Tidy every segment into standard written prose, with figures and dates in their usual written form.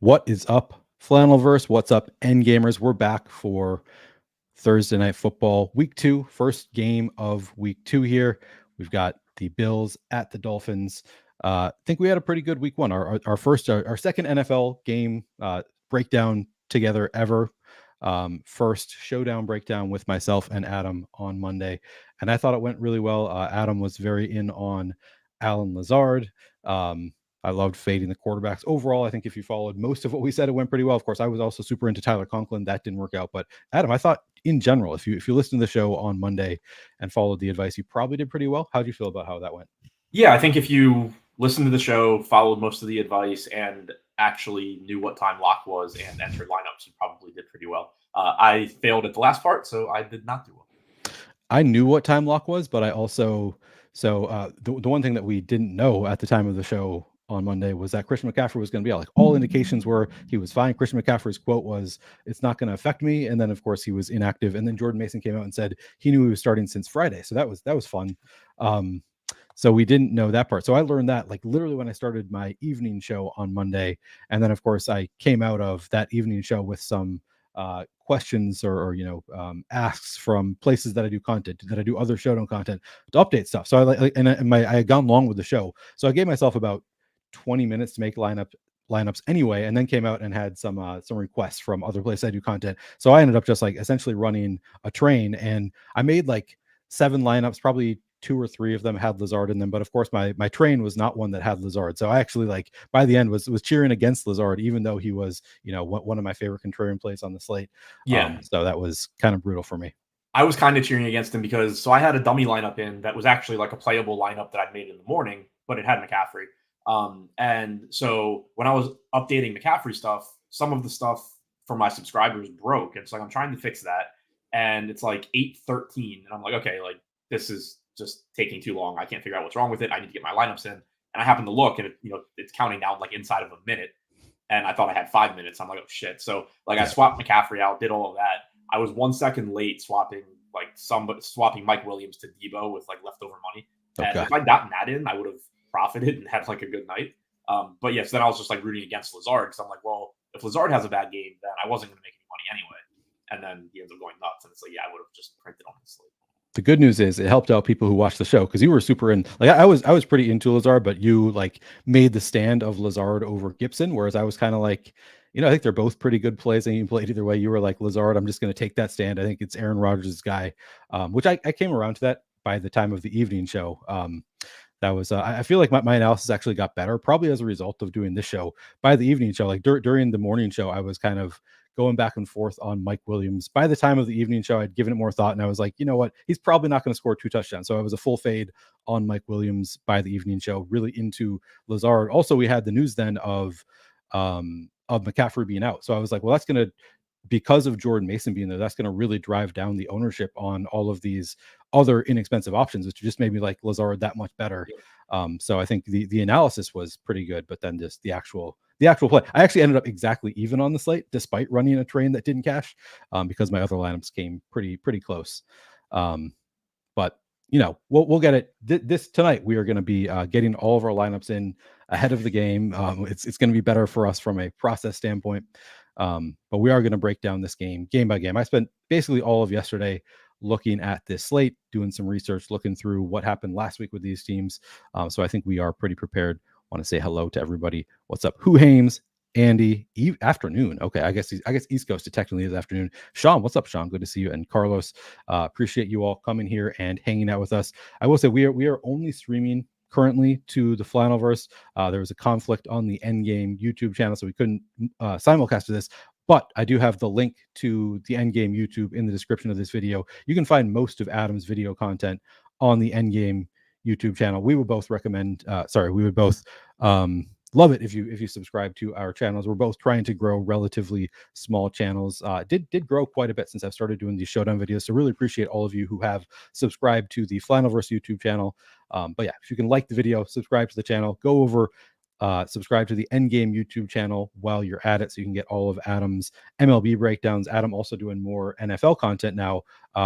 What is up, Flannelverse? What's up, Endgamers? We're back for Thursday Night Football, Week 2, first game of Week 2 here. We've got the Bills at the Dolphins. I think we had a pretty good Week 1. Our second NFL game breakdown together ever. First showdown breakdown with myself and Adam on Monday, and I thought it went really well. Adam was very in on Allen Lazard. I loved fading the quarterbacks. Overall, I think if you followed most of what we said, it went pretty well. Of course, I was also super into Tyler Conklin. That didn't work out. But Adam, I thought in general, if you listened to the show on Monday and followed the advice, you probably did pretty well. How do you feel about how that went? Yeah, I think if you listened to the show, followed most of the advice, and actually knew what time lock was and entered lineups, you probably did pretty well. I failed at the last part, so I did not do well. I knew what time lock was, but I also the one thing that we didn't know at the time of the show on Monday was that Christian McCaffrey was going to be out. Like all indications were he was fine. Christian McCaffrey's quote was, "It's not going to affect me." And then of course he was inactive. And then Jordan Mason came out and said he knew he was starting since Friday. So that was fun. So we didn't know that part. So I learned that like literally when I started my evening show on Monday. And then of course I came out of that evening show with some questions or asks from places that I do content, that I do other Showdown content to update stuff. So I had gone long with the show. So I gave myself about 20 minutes to make lineups anyway, and then came out and had some requests from other places I do content. So I ended up just like essentially running a train, and I made like 7 lineups, probably 2 or 3 of them had Lazard in them, but of course my train was not one that had Lazard. So I actually like by the end was cheering against Lazard, even though he was one of my favorite contrarian plays on the slate. Yeah. So that was kind of brutal for me. I was kind of cheering against him because I had a dummy lineup in that was actually like a playable lineup that I'd made in the morning, but it had McCaffrey. And so when I was updating McCaffrey stuff, some of the stuff for my subscribers broke. And so like, I'm trying to fix that. And it's like 8:13. And I'm like, okay, like this is just taking too long. I can't figure out what's wrong with it. I need to get my lineups in. And I happen to look and it's counting down like inside of a minute. And I thought I had 5 minutes. I'm like, oh shit. So like I swapped McCaffrey out, did all of that. I was 1 second late swapping Mike Williams to Debo with like leftover money. And if I'd gotten that in, I would have profited and had like a good night. But yes, then I was just like rooting against Lazard because I'm like, well, if Lazard has a bad game, then I wasn't going to make any money anyway. And then he ends up going nuts. And it's like, yeah, I would have just printed on his slate. The good news is it helped out people who watched the show because you were super in. Like I was pretty into Lazard, but you like made the stand of Lazard over Gibson, whereas I was kind of like, I think they're both pretty good plays, and you played either way. You were like Lazard, I'm just going to take that stand. I think it's Aaron Rodgers' guy, which I came around to that by the time of the evening show. That was I feel like my analysis actually got better, probably as a result of doing this show. By the evening show, like during the morning show, I was kind of going back and forth on Mike Williams. By the time of the evening show, I'd given it more thought, and I was like, you know what? He's probably not going to score 2 touchdowns. So I was a full fade on Mike Williams by the evening show, really into Lazard. Also, we had the news then of McCaffrey being out. So I was like, well, that's going to, because of Jordan Mason being there, that's going to really drive down the ownership on all of these other inexpensive options, which just made me like Lazard that much better. So I think the analysis was pretty good, but then just the actual play, I actually ended up exactly even on the slate, despite running a train that didn't cash, because my other lineups came pretty close. But we'll get it. This tonight we are going to be getting all of our lineups in ahead of the game. It's going to be better for us from a process standpoint. But we are going to break down this game by game. I spent basically all of yesterday looking at this slate, doing some research, looking through what happened last week with these teams. So I think we are pretty prepared. Want to say hello to everybody. What's up? Who Hames, Andy, afternoon. Okay, I guess East Coast. It technically is afternoon. Sean, what's up, Sean? Good to see you. And Carlos, appreciate you all coming here and hanging out with us. I will say we are only streaming currently to the Flannelverse. There was a conflict on the Endgame YouTube channel, so we couldn't simulcast to this. But I do have the link to the Endgame YouTube in the description of this video. You can find most of Adam's video content on the Endgame YouTube channel. We would both recommend. We would both love it if you subscribe to our channels. We're both trying to grow relatively small channels. Did grow quite a bit since I've started doing these Showdown videos. So really appreciate all of you who have subscribed to the Flannelverse YouTube channel. But yeah, if you can like the video, subscribe to the channel, go over. Subscribe to the Endgame YouTube channel while you're at it, so you can get all of Adam's MLB breakdowns. Adam also doing more NFL content now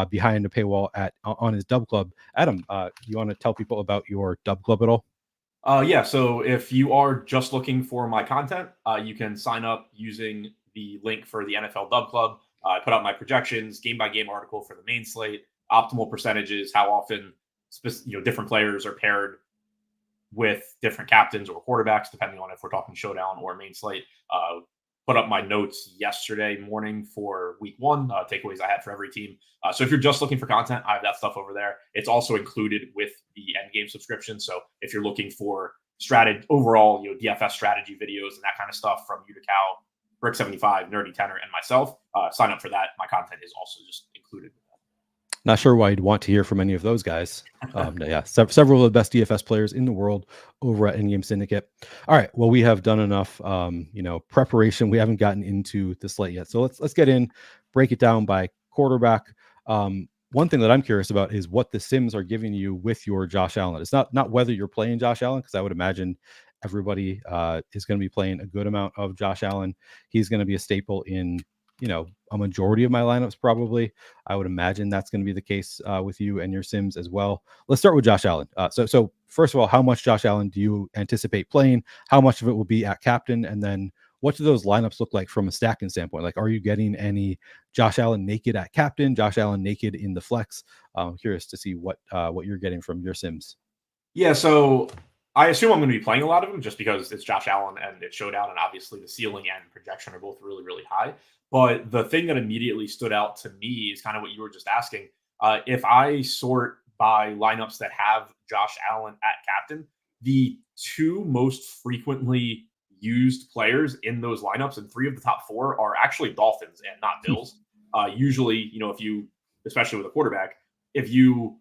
behind a paywall on his Dub Club. Adam, you want to tell people about your Dub Club at all? Yeah, so if you are just looking for my content, you can sign up using the link for the NFL Dub Club. I put out my projections, game by game article for the main slate, optimal percentages, how often different players are paired with different captains or quarterbacks, depending on if we're talking showdown or main slate. Put up my notes yesterday morning for week one, takeaways I had for every team. So if you're just looking for content, I have that stuff over there. It's also included with the Endgame subscription. So if you're looking for strategy overall, DFS strategy videos and that kind of stuff from you to Cal, Brick75, Nerdy Tenor, and myself, sign up for that. My content is also just included. Not sure why you'd want to hear from any of those guys. Yeah, several of the best DFS players in the world over at Endgame Syndicate. All right, well, we have done enough, preparation. We haven't gotten into the slate yet, so let's get in, break it down by quarterback. One thing that I'm curious about is what the Sims are giving you with your Josh Allen. It's not whether you're playing Josh Allen, because I would imagine everybody is going to be playing a good amount of Josh Allen. He's going to be a staple in a majority of my lineups, probably. I would imagine that's going to be the case with you and your Sims as well. Let's start with Josh Allen. So first of all, how much Josh Allen do you anticipate playing? How much of it will be at captain? And then what do those lineups look like from a stacking standpoint? Like, are you getting any Josh Allen naked at captain, Josh Allen naked in the flex? I'm curious to see what you're getting from your Sims. Yeah, so I assume I'm going to be playing a lot of them just because it's Josh Allen and it's Showdown, and obviously the ceiling and projection are both really, really high. But the thing that immediately stood out to me is kind of what you were just asking. If I sort by lineups that have Josh Allen at captain, the two most frequently used players in those lineups, and three of the top four, are actually Dolphins and not Bills. Usually, if you, especially with a quarterback, if you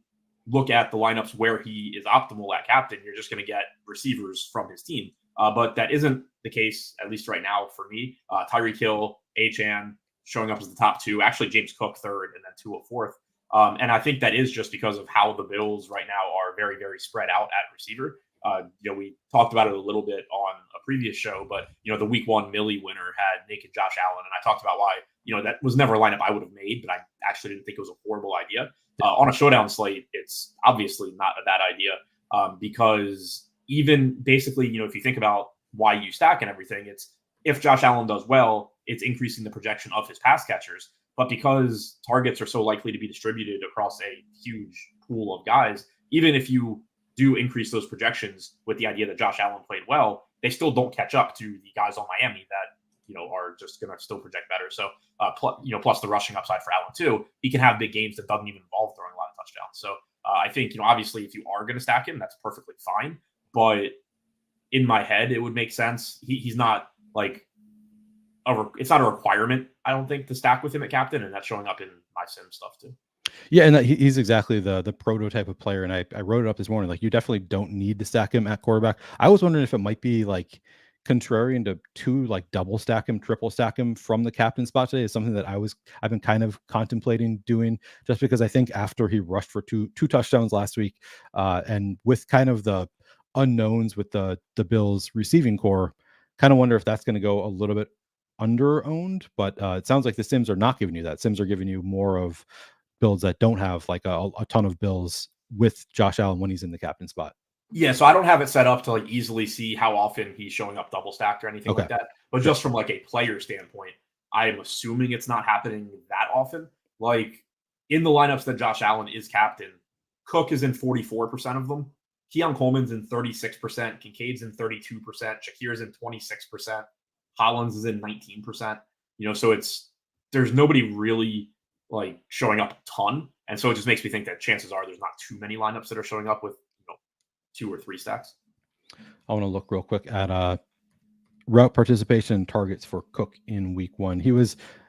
look at the lineups where he is optimal at captain, you're just going to get receivers from his team. But that isn't the case, at least right now for me. Tyreek Hill, Achane showing up as the top two, actually James Cook third, and then Tua fourth. And I think that is just because of how the Bills right now are very, very spread out at receiver. We talked about it a little bit on a previous show, but the week one Millie winner had naked Josh Allen, and I talked about why that was never a lineup I would have made, but I actually didn't think it was a horrible idea. On a showdown slate, it's obviously not a bad idea because even basically, if you think about why you stack and everything, it's if Josh Allen does well, it's increasing the projection of his pass catchers. But because targets are so likely to be distributed across a huge pool of guys, even if you do increase those projections with the idea that Josh Allen played well, they still don't catch up to the guys on Miami that are just going to still project better. So, plus the rushing upside for Allen too, he can have big games that doesn't even involve throwing a lot of touchdowns. So I think, obviously if you are going to stack him, that's perfectly fine. But in my head, it would make sense. He's not like it's not a requirement, I don't think, to stack with him at captain, and that's showing up in my sim stuff too. Yeah, and he's exactly the prototype of player. And I wrote it up this morning. Like, you definitely don't need to stack him at quarterback. I was wondering if it might be like contrarian to like double stack him, triple stack him from the captain spot today. Is something that I've been kind of contemplating doing, just because I think after he rushed for two touchdowns last week, and with kind of the unknowns with the Bills receiving core, kind of wonder if that's going to go a little bit under owned. But it sounds like the Sims are not giving you that. Sims are giving you more of builds that don't have like a ton of Bills with Josh Allen when he's in the captain spot. Yeah, so I don't have it set up to like easily see how often he's showing up double stacked or anything like that. But just from like a player standpoint, I'm assuming it's not happening that often. Like in the lineups that Josh Allen is captain, Cook is in 44% of them. Keon Coleman's in 36%. Kincaid's in 32%. Shakir's in 26%. Hollins is in 19%. So there's nobody really like showing up a ton. And so it just makes me think that chances are there's not too many lineups that are showing up with 2 or 3 stacks. I want to look real quick at route participation targets for Cook in week one.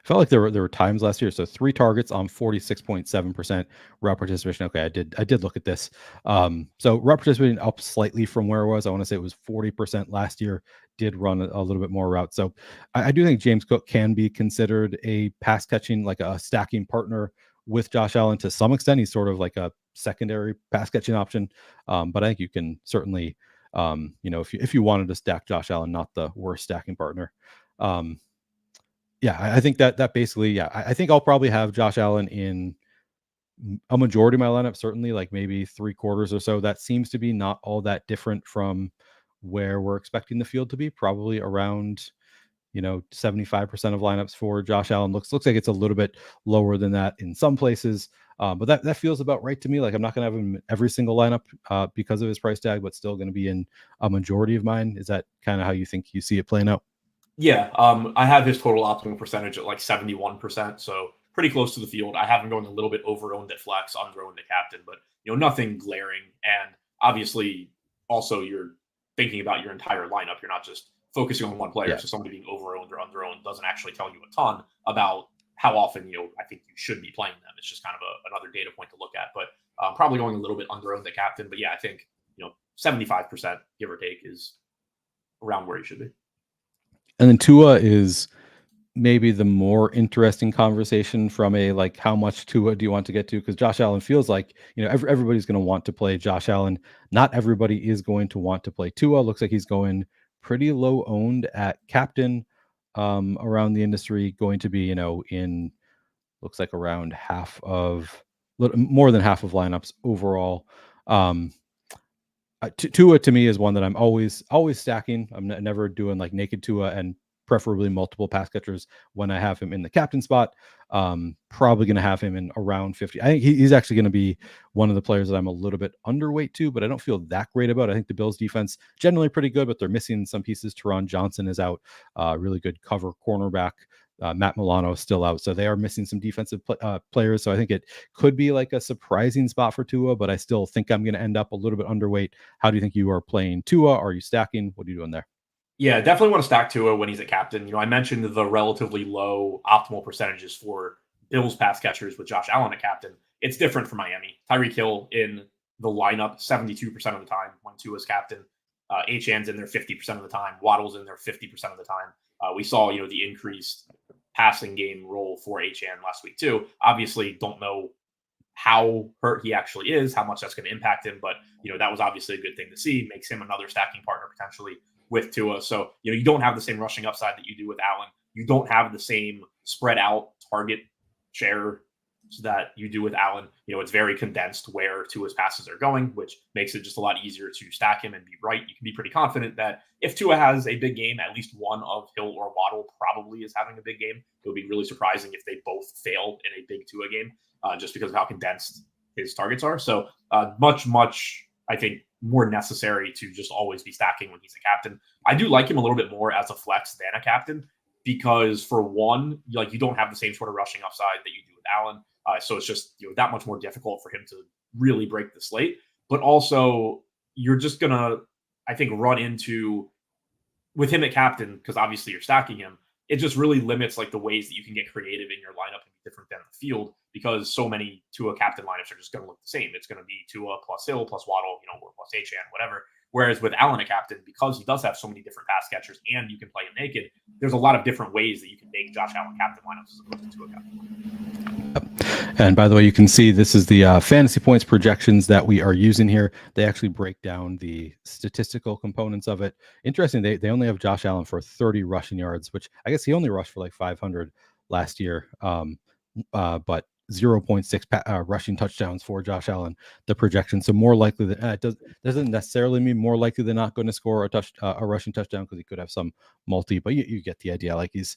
Felt like there were times last year. So 3 targets on 46.7% route participation. Okay, I did look at this. So route participation up slightly from where it was. I want to say it was 40% last year. Did run a little bit more routes. So I do think James Cook can be considered a pass catching, like a stacking partner with Josh Allen to some extent. He's sort of like a secondary pass catching option. But I think you can certainly, if you wanted to stack Josh Allen, not the worst stacking partner. I think that basically, I think I'll probably have Josh Allen in a majority of my lineup, certainly like maybe 3/4 or so. That seems to be not all that different from where we're expecting the field to be, probably around 75% of lineups for Josh Allen. Looks like it's a little bit lower than that in some places, but that feels about right to me. Like I'm not going to have him in every single lineup because of his price tag, but still going to be in a majority of mine. Is that kind of how you think you see it playing out? Yeah, I have his total optimal percentage at like 71%, so pretty close to the field. I have him going a little bit over-owned at flex, under-owned at captain, but nothing glaring. And obviously, also you're thinking about your entire lineup. You're not just focusing on one player. Yeah. So somebody being over-owned or under-owned doesn't actually tell you a ton about how often I think you should be playing them. It's just kind of another data point to look at. But probably going a little bit under-owned at captain. But yeah, I think 75% give or take is around where you should be. And then Tua is maybe the more interesting conversation from a like how much Tua do you want to get to, because Josh Allen feels like everybody's going to want to play Josh Allen. Not everybody is going to want to play Tua. Looks like he's going pretty low owned at captain around the industry, going to be in looks like around more than half of lineups overall. Tua to me is one that I'm always stacking. I'm never doing like naked Tua, and preferably multiple pass catchers when I have him in the captain spot. Probably going to have him in around 50. I think he's actually going to be one of the players that I'm a little bit underweight to, but I don't feel that great about. I think the Bills defense generally pretty good, but they're missing some pieces. Teron Johnson is out, really good cover cornerback. Matt Milano is still out, so they are missing some defensive players. So I think it could be like a surprising spot for Tua, but I still think I'm going to end up a little bit underweight. How do you think you are playing Tua? Are you stacking? What are you doing there? Yeah, definitely want to stack Tua when he's a captain. I mentioned the relatively low optimal percentages for Bills pass catchers with Josh Allen at captain. It's different for Miami. Tyreek Hill in the lineup 72% of the time when Tua's captain. Achane's in there 50% of the time. Waddle's in there 50% of the time. We saw, the increased passing game role for Achane last week too. Obviously, don't know how hurt he actually is, how much that's going to impact him, but that was obviously a good thing to see. Makes him another stacking partner potentially with Tua. So, you don't have the same rushing upside that you do with Allen. You don't have the same spread out target share that you do with Allen. It's very condensed where Tua's passes are going, which makes it just a lot easier to stack him and be right. You can be pretty confident that if Tua has a big game, at least one of Hill or Waddle probably is having a big game. It would be really surprising if they both fail in a big Tua game, just because of how condensed his targets are. So much, I think, more necessary to just always be stacking when he's a captain. I do like him a little bit more as a flex than a captain because, for one, you don't have the same sort of rushing upside that you do with Allen. So it's just that much more difficult for him to really break the slate. But also, you're just going to, I think, run into, with him at captain, because obviously you're stacking him, it just really limits like the ways that you can get creative in your lineup and be different than the field, because so many Tua captain lineups are just going to look the same. It's going to be Tua plus Hill plus Waddle, or plus Achane, whatever. Whereas with Allen at captain, because he does have so many different pass catchers and you can play him naked, there's a lot of different ways that you can make Josh Allen captain lineups as opposed to Tua captain. And by the way, you can see this is the fantasy points projections that we are using here. They actually break down the statistical components of it. Interesting, they only have Josh Allen for 30 rushing yards, which I guess he only rushed for like 500 last year. But 0.6 rushing touchdowns for Josh Allen, the projection. So more likely than it doesn't necessarily mean more likely than not going to score a rushing touchdown, because he could have some multi, but you get the idea. Like he's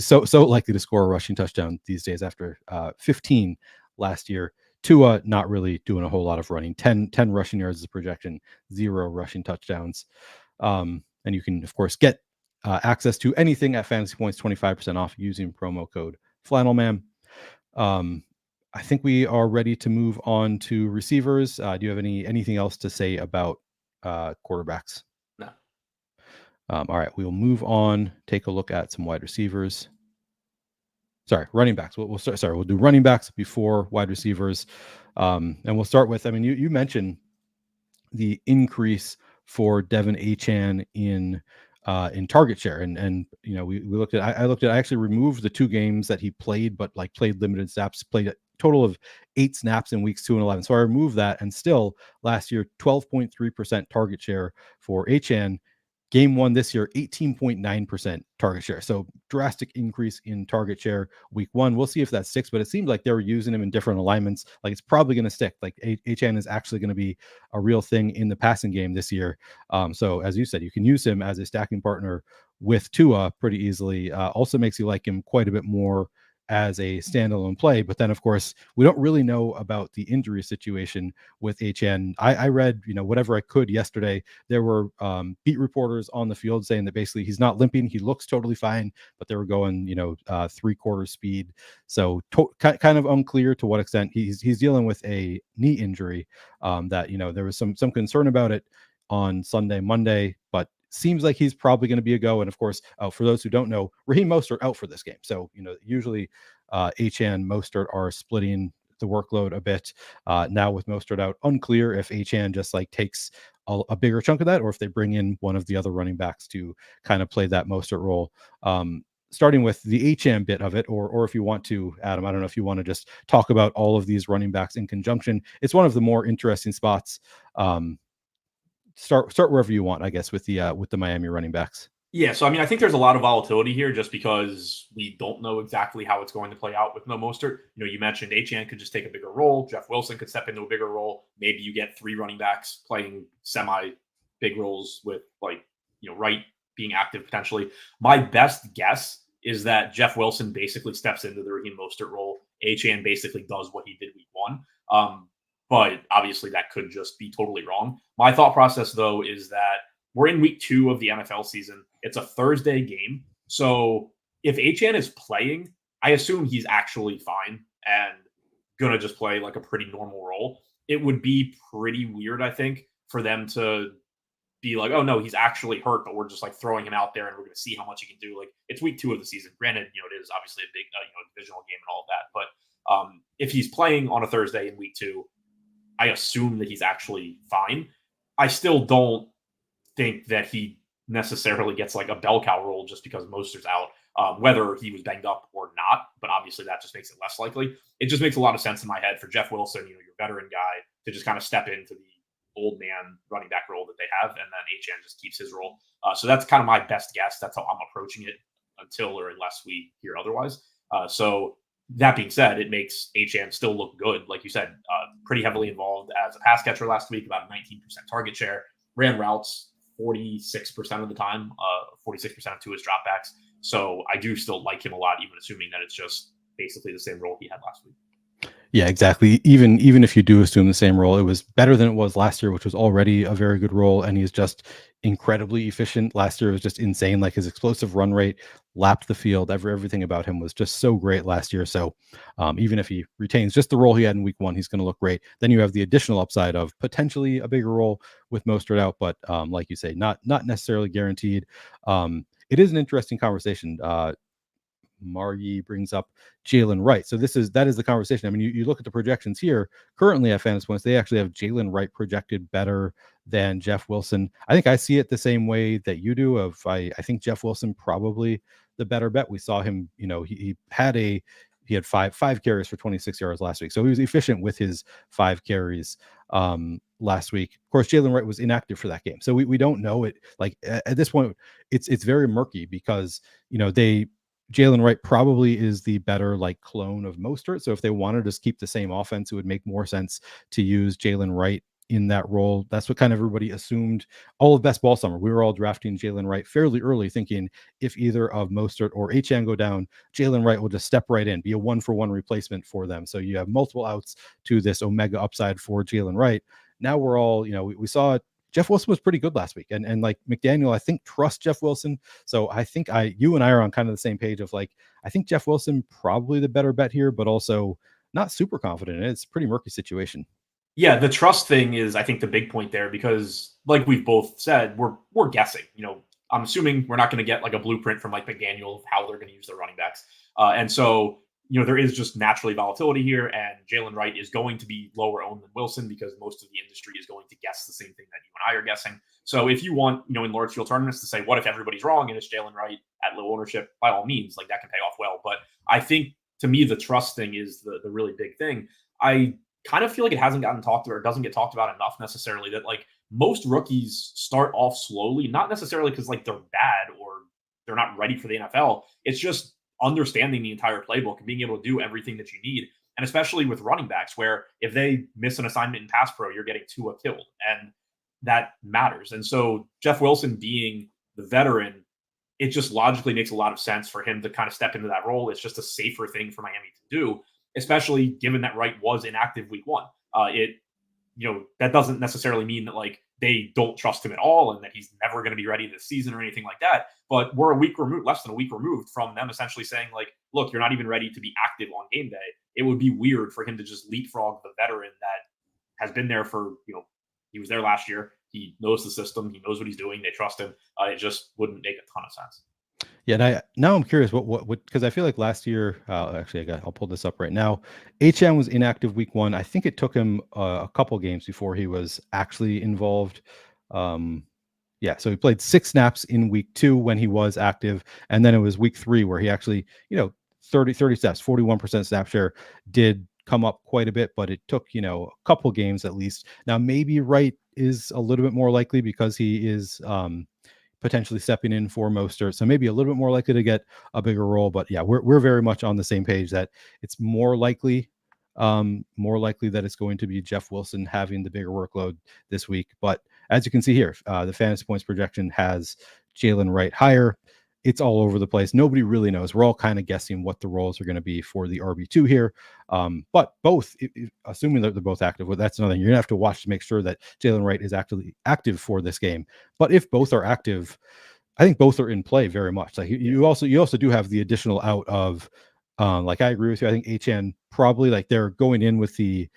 so likely to score a rushing touchdown these days after 15 last year. Tua not really doing a whole lot of running. 10 rushing yards is a projection, 0 rushing touchdowns. And you can of course get access to anything at Fantasy Points 25% off using promo code Flannelman. I think we are ready to move on to receivers. Do you have anything else to say about quarterbacks? No. All right, we will move on. Take a look at some wide receivers. Sorry, running backs. We'll start. Sorry, we'll do running backs before wide receivers, and we'll start with. I mean, you mentioned the increase for Devin Achane in target share, and we looked at. I actually removed the 2 games that he played, but like played limited snaps, played a total of 8 snaps in weeks 2 and 11. So I removed that, and still last year 12.3% target share for Achane. Game one this year, 18.9% target share. So drastic increase in target share week one. We'll see if that sticks, but it seems like they were using him in different alignments. Like it's probably going to stick. Like HN is actually going to be a real thing in the passing game this year. So as you said, you can use him as a stacking partner with Tua pretty easily. Also makes you like him quite a bit more as a standalone play. But then, of course, we don't really know about the injury situation with HN. I read, whatever I could yesterday. There were beat reporters on the field saying that basically he's not limping. He looks totally fine, but they were going, 3/4 speed. So kind of unclear to what extent he's dealing with a knee injury. That there was some concern about it on Sunday, Monday, but seems like he's probably going to be a go. And of course, for those who don't know, Raheem Mostert out for this game. So, usually HN Mostert are splitting the workload a bit. Now with Mostert out, unclear if HN just like takes a bigger chunk of that, or if they bring in one of the other running backs to kind of play that Mostert role. Starting with the HM bit of it, or if you want to, Adam, I don't know if you want to just talk about all of these running backs in conjunction. It's one of the more interesting spots. Start wherever you want, I guess, with the Miami running backs. Yeah, so I mean, I think there's a lot of volatility here just because we don't know exactly how it's going to play out with no Mostert. You mentioned HN could just take a bigger role. Jeff Wilson could step into a bigger role. Maybe you get three running backs playing semi big roles with Wright being active potentially. My best guess is that Jeff Wilson basically steps into the Raheem Mostert role. HN basically does what he did week one. But obviously that could just be totally wrong. My thought process, though, is that we're in week 2 of the NFL season. It's a Thursday game. So if HN is playing, I assume he's actually fine and going to just play like a pretty normal role. It would be pretty weird, I think, for them to be like, oh, no, he's actually hurt, but we're just like throwing him out there and we're going to see how much he can do. Like it's week 2 of the season. Granted, it is obviously a big divisional game and all of that. But if he's playing on a Thursday in week 2, I assume that he's actually fine. I still don't think that he necessarily gets like a bell cow role just because Mostert's out, whether he was banged up or not. But obviously that just makes it less likely. It just makes a lot of sense in my head for Jeff Wilson, your veteran guy, to just kind of step into the old man running back role that they have. And then HN just keeps his role. So that's kind of my best guess. That's how I'm approaching it until or unless we hear otherwise. So that being said, it makes HN still look good. Like you said, pretty heavily involved as a pass catcher last week, about 19% target share, ran routes 46% of the time, 46% of Tua's dropbacks. So I do still like him a lot, even assuming that it's just basically the same role he had last week. Yeah, exactly. Even if you do assume the same role, it was better than it was last year, which was already a very good role. And he's just incredibly efficient. Last year was just insane. Like his explosive run rate, lapped the field. Everything about him was just so great last year. So even if he retains just the role he had in week 1, he's going to look great. Then you have the additional upside of potentially a bigger role with Mostert out, but like you say, not necessarily guaranteed. It is an interesting conversation. Margie brings up Jalen Wright. So that is the conversation. I mean, you look at the projections here currently at Fantasy Points, they actually have Jalen Wright projected better than Jeff Wilson. I think I see it the same way that you do. I think Jeff Wilson probably the better bet. We saw him, he had five carries for 26 yards last week. So he was efficient with his 5 carries last week. Of course, Jalen Wright was inactive for that game. So we don't know it. Like at this point, it's very murky because, Jalen Wright probably is the better like clone of Mostert. So if they wanted to just keep the same offense, it would make more sense to use Jalen Wright in that role. That's what kind of everybody assumed all of best ball summer. We were all drafting Jalen Wright fairly early, thinking if either of Mostert or HN go down, Jalen Wright will just step right in, be a 1-for-1 replacement for them. So you have multiple outs to this omega upside for Jalen Wright. Now we're all, we saw it. Jeff Wilson was pretty good last week. And like McDaniel, I think, trusts Jeff Wilson. So I think you and I are on kind of the same page of like, I think Jeff Wilson probably the better bet here, but also not super confident in it. It's a pretty murky situation. Yeah, the trust thing is, I think, the big point there because, like we've both said, we're guessing. I'm assuming we're not going to get like a blueprint from like McDaniel of how they're going to use their running backs. And so, there is just naturally volatility here, and Jalen Wright is going to be lower owned than Wilson because most of the industry is going to guess the same thing that you and I are guessing. So if you want, in large field tournaments to say, what if everybody's wrong and it's Jalen Wright at low ownership, by all means, like that can pay off well. But I think to me, the trust thing is the really big thing. I kind of feel like it hasn't gotten talked about or doesn't get talked about enough necessarily that like most rookies start off slowly, not necessarily because like they're bad or they're not ready for the NFL. It's just understanding the entire playbook and being able to do everything that you need. And especially with running backs, where if they miss an assignment in pass pro, you're getting Tua killed. And that matters. And so Jeff Wilson being the veteran, it just logically makes a lot of sense for him to kind of step into that role. It's just a safer thing for Miami to do, especially given that Wright was inactive week one. That doesn't necessarily mean that like they don't trust him at all and that he's never going to be ready this season or anything like that. But we're a week removed, less than a week removed from them essentially saying like, look, you're not even ready to be active on game day. It would be weird for him to just leapfrog the veteran that has been there for, he was there last year. He knows the system. He knows what he's doing. They trust him. It just wouldn't make a ton of sense. Yeah, and now I'm curious what because I feel like last year, actually, I'll pull this up right now. HM was inactive week one. I think it took him a couple games before he was actually involved. Yeah, so he played 6 snaps in week 2 when he was active, and then it was week 3 where he actually, 30 snaps, 41% snap share, did come up quite a bit, but it took, a couple games at least. Now maybe Wright is a little bit more likely because he is potentially stepping in for Mostert, so maybe a little bit more likely to get a bigger role. But yeah, we're very much on the same page that it's more likely that it's going to be Jeff Wilson having the bigger workload this week. But as you can see here, the fantasy points projection has Jalen Wright higher. It's all over the place. Nobody really knows. We're all kind of guessing what the roles are going to be for the RB2 here. But both, assuming that they're both active, well, that's another thing. You're going to have to watch to make sure that Jalen Wright is actually active for this game. But if both are active, I think both are in play very much. Like you also do have the additional out of, like I agree with you. I think HN probably like they're going in with the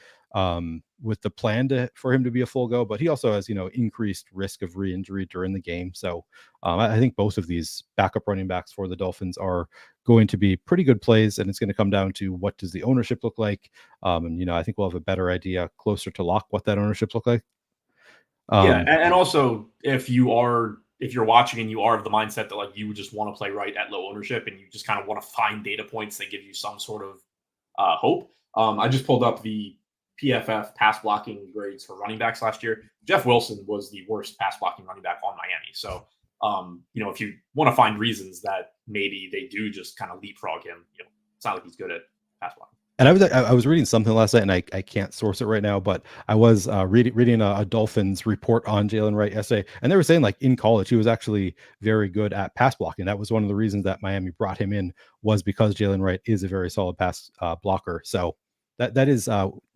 plan for him to be a full go, but he also has increased risk of re-injury during the game. So I think both of these backup running backs for the Dolphins are going to be pretty good plays, and it's going to come down to what does the ownership look like. And I think we'll have a better idea closer to lock what that ownership look like. And also if you're watching and you are of the mindset that like you just want to play right at low ownership and you just kind of want to find data points that give you some sort of hope. I just pulled up the PFF pass blocking grades for running backs last year. Jeff Wilson was the worst pass blocking running back on Miami. So, if you want to find reasons that maybe they do just kind of leapfrog him, it's not like he's good at pass blocking. And I was reading something last night, and I can't source it right now, but I was reading a Dolphins report on Jalen Wright yesterday, and they were saying like in college he was actually very good at pass blocking. That was one of the reasons that Miami brought him in, was because Jalen Wright is a very solid pass blocker. So that is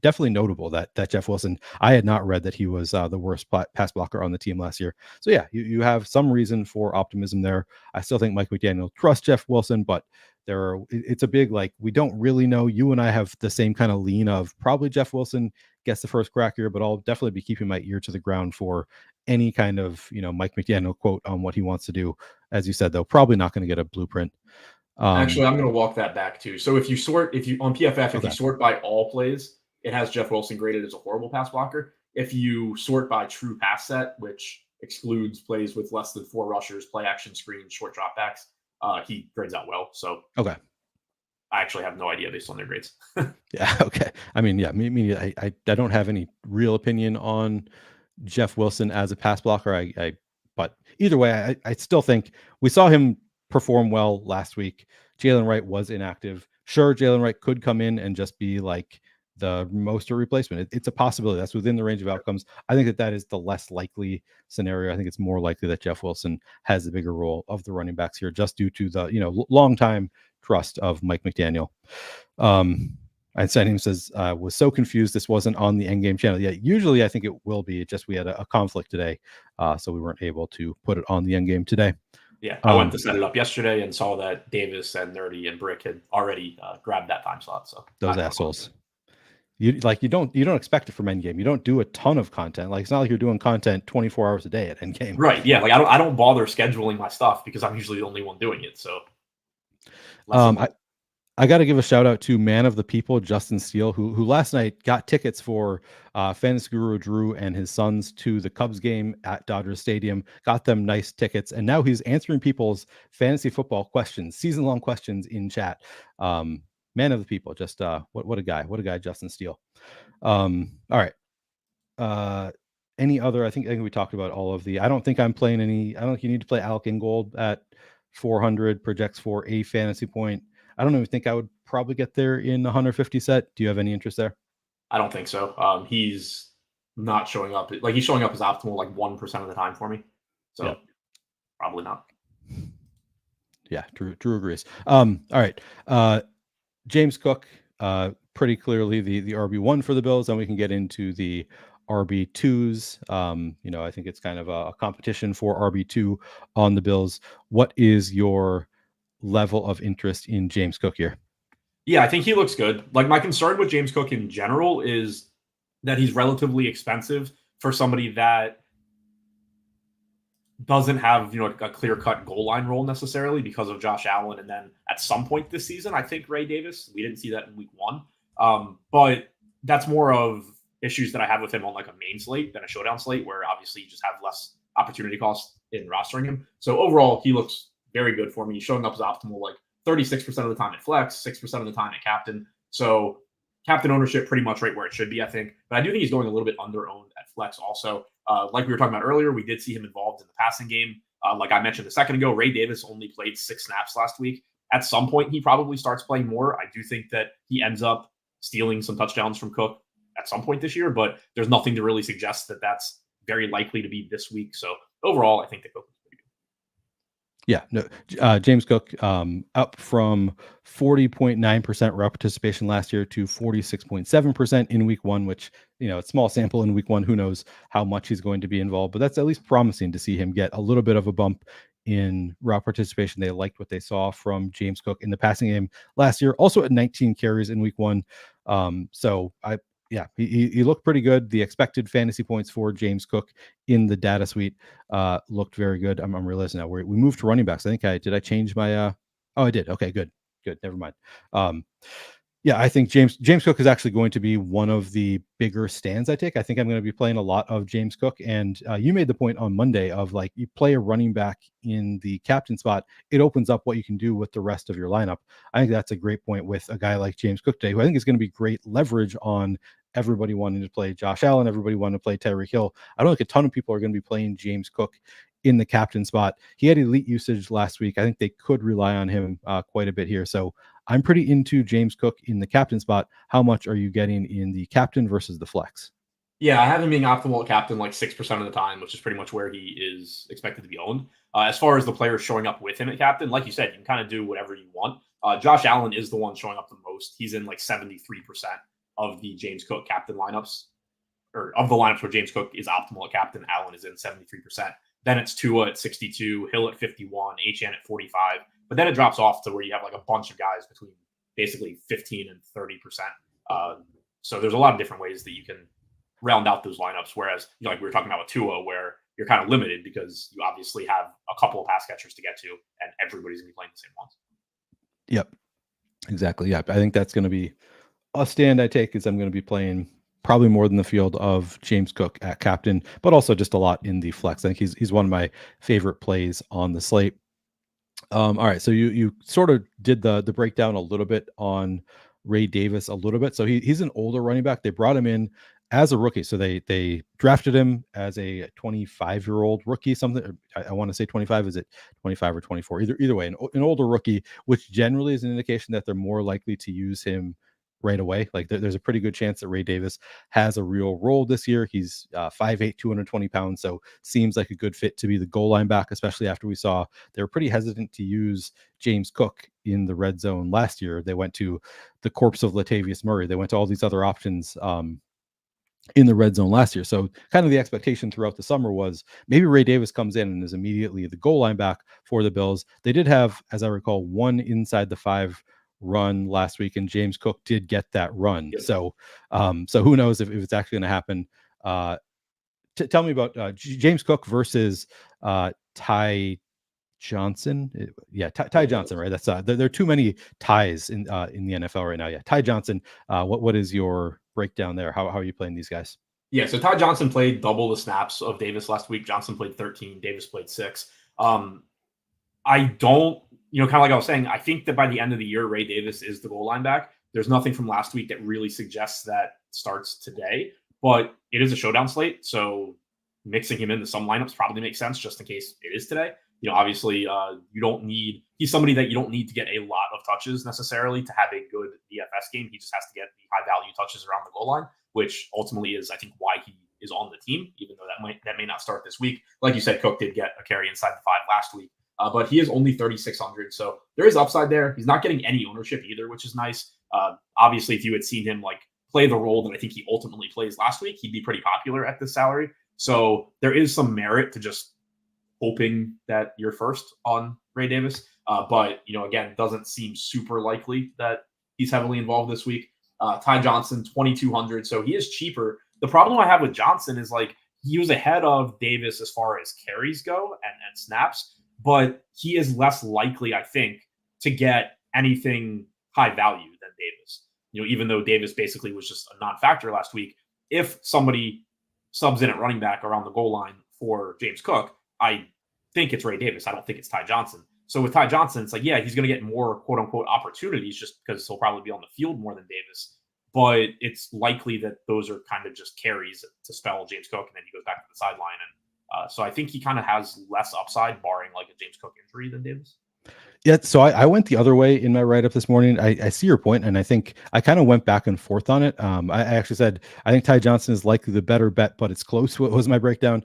definitely notable that Jeff Wilson. I had not read that he was the worst pass blocker on the team last year. So yeah, you have some reason for optimism there. I still think Mike McDaniel trusts Jeff Wilson, but it's a big, like, we don't really know. You and I have the same kind of lean of probably Jeff Wilson gets the first crack here, but I'll definitely be keeping my ear to the ground for any kind of, Mike McDaniel quote on what he wants to do. As you said, though, probably not going to get a blueprint. Actually, I'm going to walk that back too. So if you on PFF, if you sort by all plays, it has Jeff Wilson graded as a horrible pass blocker. If you sort by true pass set, which excludes plays with less than 4 rushers, play action screens, short dropbacks, he grades out well. So okay, I actually have no idea based on their grades. Yeah. Okay. I mean, yeah, I don't have any real opinion on Jeff Wilson as a pass blocker. But either way, I still think we saw him perform well last week. Jalen Wright was inactive. Sure, Jalen Wright could come in and just be like the Mostert replacement. It's a possibility. That's within the range of outcomes. I think that is the less likely scenario. I think it's more likely that Jeff Wilson has the bigger role of the running backs here, just due to the long time trust of Mike McDaniel. And Setting says, was so confused this wasn't on the Endgame channel. Yeah, usually I think it will be. It just we had a conflict today, so we weren't able to put it on the Endgame today. Yeah, I went to set it up yesterday and saw that Davis and Nerdy and Brick had already grabbed that time slot. So those assholes. You don't expect it from Endgame. You don't do a ton of content. Like, it's not like you're doing content 24 hours a day at Endgame. Right. Yeah. Like I don't bother scheduling my stuff because I'm usually the only one doing it. So I got to give a shout out to Man of the People, Justin Steele, who last night got tickets for Fantasy Guru Drew and his sons to the Cubs game at Dodger Stadium, got them nice tickets. And now he's answering people's fantasy football questions, season-long questions in chat. Man of the People, just what a guy, Justin Steele. All right. any other, I think we talked about all of the, I don't think I'm playing any, I don't think you need to play Alec Ingold at 400, projects for a fantasy point. I don't even think I would probably get there in 150 set. Do you have any interest there? I don't think so. He's not showing up. Like he's showing up as optimal like 1% of the time for me. Yeah. So probably not. Yeah, Drew agrees. All right. James Cook, pretty clearly the RB1 for the Bills. Then we can get into the RB2s. I think it's kind of a competition for RB2 on the Bills. What is your level of interest in James Cook here? Yeah, I think he looks good. Like my concern with James Cook in general is that he's relatively expensive for somebody that doesn't have a clear cut goal line role necessarily because of Josh Allen, and then at some point this season, I think Ray Davis. We didn't see that in week 1, but that's more of issues that I have with him on like a main slate than a showdown slate, where obviously you just have less opportunity cost in rostering him. So overall, he looks very good for me. He's showing up as optimal like 36% of the time at flex, 6% of the time at captain. So captain ownership pretty much right where it should be, I think. But I do think he's going a little bit under owned at flex also. Like we were talking about earlier, we did see him involved in the passing game. Like I mentioned a second ago, Ray Davis only played 6 snaps last week. At some point, he probably starts playing more. I do think that he ends up stealing some touchdowns from Cook at some point this year, but there's nothing to really suggest that that's very likely to be this week. So overall, I think the Cook is pretty good. Yeah, no, James Cook up from 40.9% route participation last year to 46.7% in week 1, which, it's small sample in week 1. Who knows how much he's going to be involved, but that's at least promising to see him get a little bit of a bump in route participation. They liked what they saw from James Cook in the passing game last year, also at 19 carries in week 1. He looked pretty good. The expected fantasy points for James Cook in the data suite looked very good. I'm realizing now we moved to running backs. I think I change my oh, I did. Okay, good. Never mind. I think James Cook is actually going to be one of the bigger stands I take. I think I'm going to be playing a lot of James Cook. And you made the point on Monday of like, you play a running back in the captain spot, it opens up what you can do with the rest of your lineup. I think that's a great point with a guy like James Cook today, who I think is going to be great leverage on everybody wanting to play Josh Allen, everybody wanting to play Tyreek Hill. I don't think a ton of people are going to be playing James Cook in the captain spot. He had elite usage last week. I think they could rely on him quite a bit here. So I'm pretty into James Cook in the captain spot. How much are you getting in the captain versus the flex? Yeah, I have him being optimal at captain like 6% of the time, which is pretty much where he is expected to be owned. As far as the players showing up with him at captain, like you said, you can kind of do whatever you want. Josh Allen is the one showing up the most. He's in like 73% of the James Cook captain lineups, or of the lineups where James Cook is optimal at captain. Allen is in 73%. Then it's Tua at 62, Hill at 51, HN at 45. But then it drops off to where you have like a bunch of guys between basically 15 and 30%. So there's a lot of different ways that you can round out those lineups. Whereas, like we were talking about with Tua, where you're kind of limited because you obviously have a couple of pass catchers to get to, and everybody's going to be playing the same ones. Yep, exactly. Yeah, I think that's going to be a stand I take. Is I'm going to be playing probably more than the field of James Cook at captain, but also just a lot in the flex. I think he's one of my favorite plays on the slate. All right, so you sort of did the breakdown a little bit on Ray Davis a little bit. So he's an older running back. They brought him in as a rookie. So they drafted him as a 25-year-old rookie, something. I want to say 25. Is it 25 or 24? Either way, an older rookie, which generally is an indication that they're more likely to use him right away. Like there's a pretty good chance that Ray Davis has a real role this year. He's 5'8", 220 pounds. So seems like a good fit to be the goal line back, especially after we saw they were pretty hesitant to use James Cook in the red zone last year. They went to the corpse of Latavius Murray. They went to all these other options in the red zone last year. So kind of the expectation throughout the summer was maybe Ray Davis comes in and is immediately the goal line back for the Bills. They did have, as I recall, one inside the 5 run last week, and James Cook did get that run. Yep. So who knows if it's actually going to happen. Tell me about James Cook versus Ty Johnson. Ty Johnson, right? That's there are too many ties in the NFL right now. Yeah, Ty Johnson. What is your breakdown there? How are you playing these guys? Yeah, so Ty Johnson played double the snaps of Davis last week. Johnson played 13, Davis played 6. I don't, kind of like I was saying, I think that by the end of the year, Ray Davis is the goal line back. There's nothing from last week that really suggests that starts today, but it is a showdown slate. So mixing him into some lineups probably makes sense just in case it is today. Obviously, you don't need, he's somebody that you don't need to get a lot of touches necessarily to have a good DFS game. He just has to get the high value touches around the goal line, which ultimately is, I think, why he is on the team, even though that may not start this week. Like you said, Cook did get a carry inside the 5 last week, but he is only 3,600. So there is upside there. He's not getting any ownership either, which is nice. Obviously, if you had seen him like play the role that I think he ultimately plays last week, he'd be pretty popular at this salary. So there is some merit to just hoping that you're first on Ray Davis. But, again, doesn't seem super likely that he's heavily involved this week. Ty Johnson, 2,200. So he is cheaper. The problem I have with Johnson is like he was ahead of Davis as far as carries go and snaps, but he is less likely, I think, to get anything high value than Davis. Even though Davis basically was just a non-factor last week, if somebody subs in at running back around the goal line for James Cook, I think it's Ray Davis. I don't think it's Ty Johnson. So with Ty Johnson, it's like, yeah, he's going to get more quote unquote opportunities just because he'll probably be on the field more than Davis. But it's likely that those are kind of just carries to spell James Cook, and then he goes back to the sideline. And so I think he kind of has less upside, barring like a James Cook injury, than Davis. Yeah, so I went the other way in my write-up this morning. I see your point, and I think I kind of went back and forth on it. I actually said I think Ty Johnson is likely the better bet, but it's close. What was my breakdown?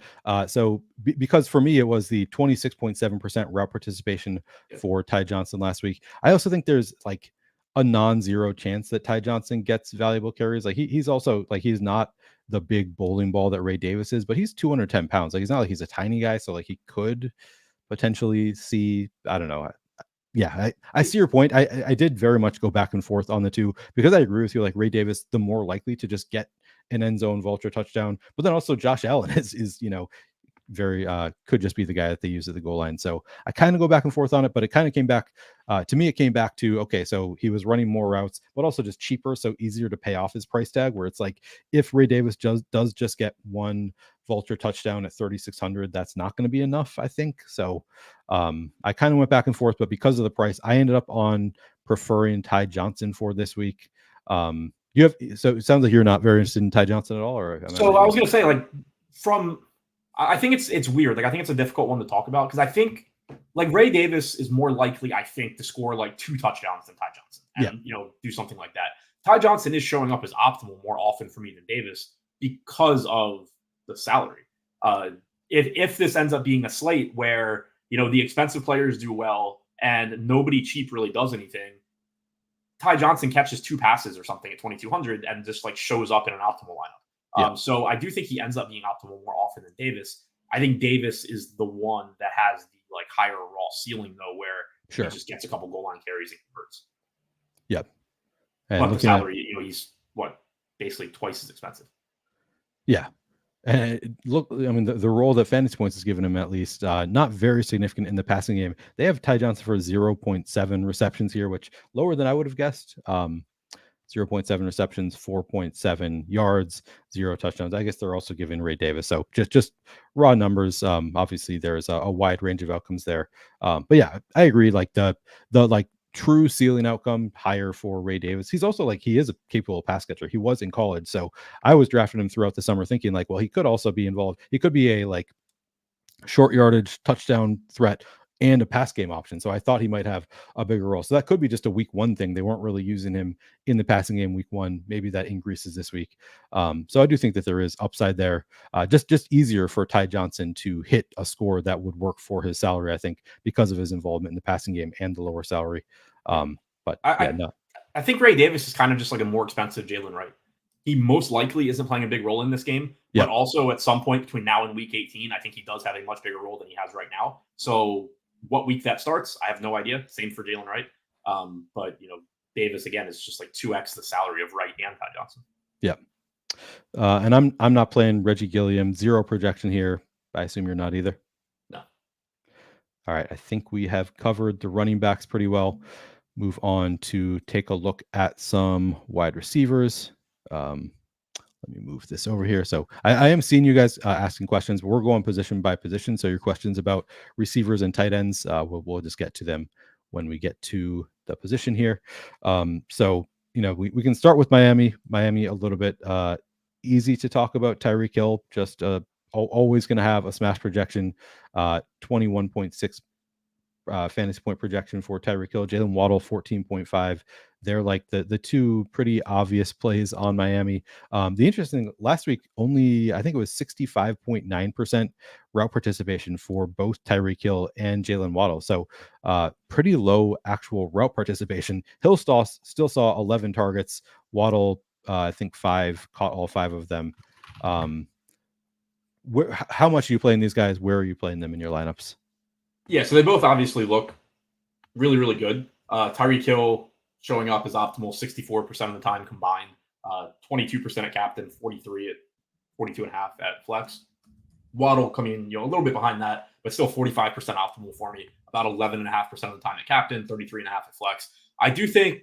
Because for me, it was the 26.7% route participation for Ty Johnson last week. I also think there's like a non-zero chance that Ty Johnson gets valuable carries. Like he's also like he's not the big bowling ball that Ray Davis is, but he's 210 pounds. Like he's not like he's a tiny guy, so like he could potentially see, I don't know. Yeah, I see your point. I did very much go back and forth on the two because I agree with you. Like Ray Davis, the more likely to just get an end zone vulture touchdown, but then also Josh Allen is very could just be the guy that they use at the goal line. So I kind of go back and forth on it, but it kind of came back to me. It came back to, okay, so he was running more routes, but also just cheaper, so easier to pay off his price tag. Where it's like if Ray Davis does just get one vulture touchdown at 3,600, that's not going to be enough, I think. So I kind of went back and forth, but because of the price, I ended up on preferring Ty Johnson for this week. So it sounds like you're not very interested in Ty Johnson at all, or so I was going to say, like, I think it's weird. Like, I think it's a difficult one to talk about because I think like Ray Davis is more likely, I think, to score like 2 touchdowns than Ty Johnson and do something like that. Ty Johnson is showing up as optimal more often for me than Davis because of the salary. If this ends up being a slate where the expensive players do well and nobody cheap really does anything, Ty Johnson catches 2 passes or something at 2,200 and just like shows up in an optimal lineup. So I do think he ends up being optimal more often than Davis. I think Davis is the one that has the like higher raw ceiling though, where he just gets a couple goal line carries and converts. Yep. And but the salary, he's basically twice as expensive. Yeah. And look, I mean, the role that Fantasy Points has given him, at least, not very significant in the passing game. They have Ty Johnson for 0.7 receptions here, which lower than I would have guessed. 0.7 receptions, 4.7 yards, 0 touchdowns. I guess they're also giving Ray Davis. So just raw numbers. Obviously, there's a wide range of outcomes there. But yeah, I agree. Like the like true ceiling outcome higher for Ray Davis. He's also like he is a capable pass catcher. He was in college, so I was drafting him throughout the summer, thinking like, well, he could also be involved. He could be a like short yardage touchdown threat and a pass game option. So I thought he might have a bigger role. So that could be just a week 1 thing. They weren't really using him in the passing game week 1. Maybe that increases this week. So I do think that there is upside there. Just easier for Ty Johnson to hit a score that would work for his salary, I think, because of his involvement in the passing game and the lower salary. But I think Ray Davis is kind of just like a more expensive Jalen Wright. He most likely isn't playing a big role in this game, but also at some point between now and week 18, I think he does have a much bigger role than he has right now. So what week that starts, I have no idea. Same for Jalen Wright. But Davis again is just like 2x the salary of Wright and Ty Johnson. Yeah. And I'm not playing Reggie Gilliam. 0 projection here. I assume you're not either. No. All right. I think we have covered the running backs pretty well. Move on to take a look at some wide receivers. Let me move this over here. So I am seeing you guys asking questions, but we're going position by position. So your questions about receivers and tight ends, we'll just get to them when we get to the position here. So, we can start with Miami. Miami a little bit easy to talk about. Tyreek Hill, just always going to have a smash projection, 21.6 fantasy point projection for Tyreek Hill. Jalen Waddle 14.5. They're like the two pretty obvious plays on Miami. The interesting last week, only I think it was 65.9% route participation for both Tyreek Hill and Jalen Waddle. So pretty low actual route participation. Hill still saw 11 targets. Waddle, I think 5, caught all 5 of them. How much are you playing these guys? Where are you playing them in your lineups? Yeah, so they both obviously look really, really good. Tyreek Hill showing up as optimal 64% of the time combined, 22% at captain, 43 at 42.5 at flex. Waddle coming in, a little bit behind that, but still 45% optimal for me, about 11.5% of the time at captain, 33.5 at flex. I do think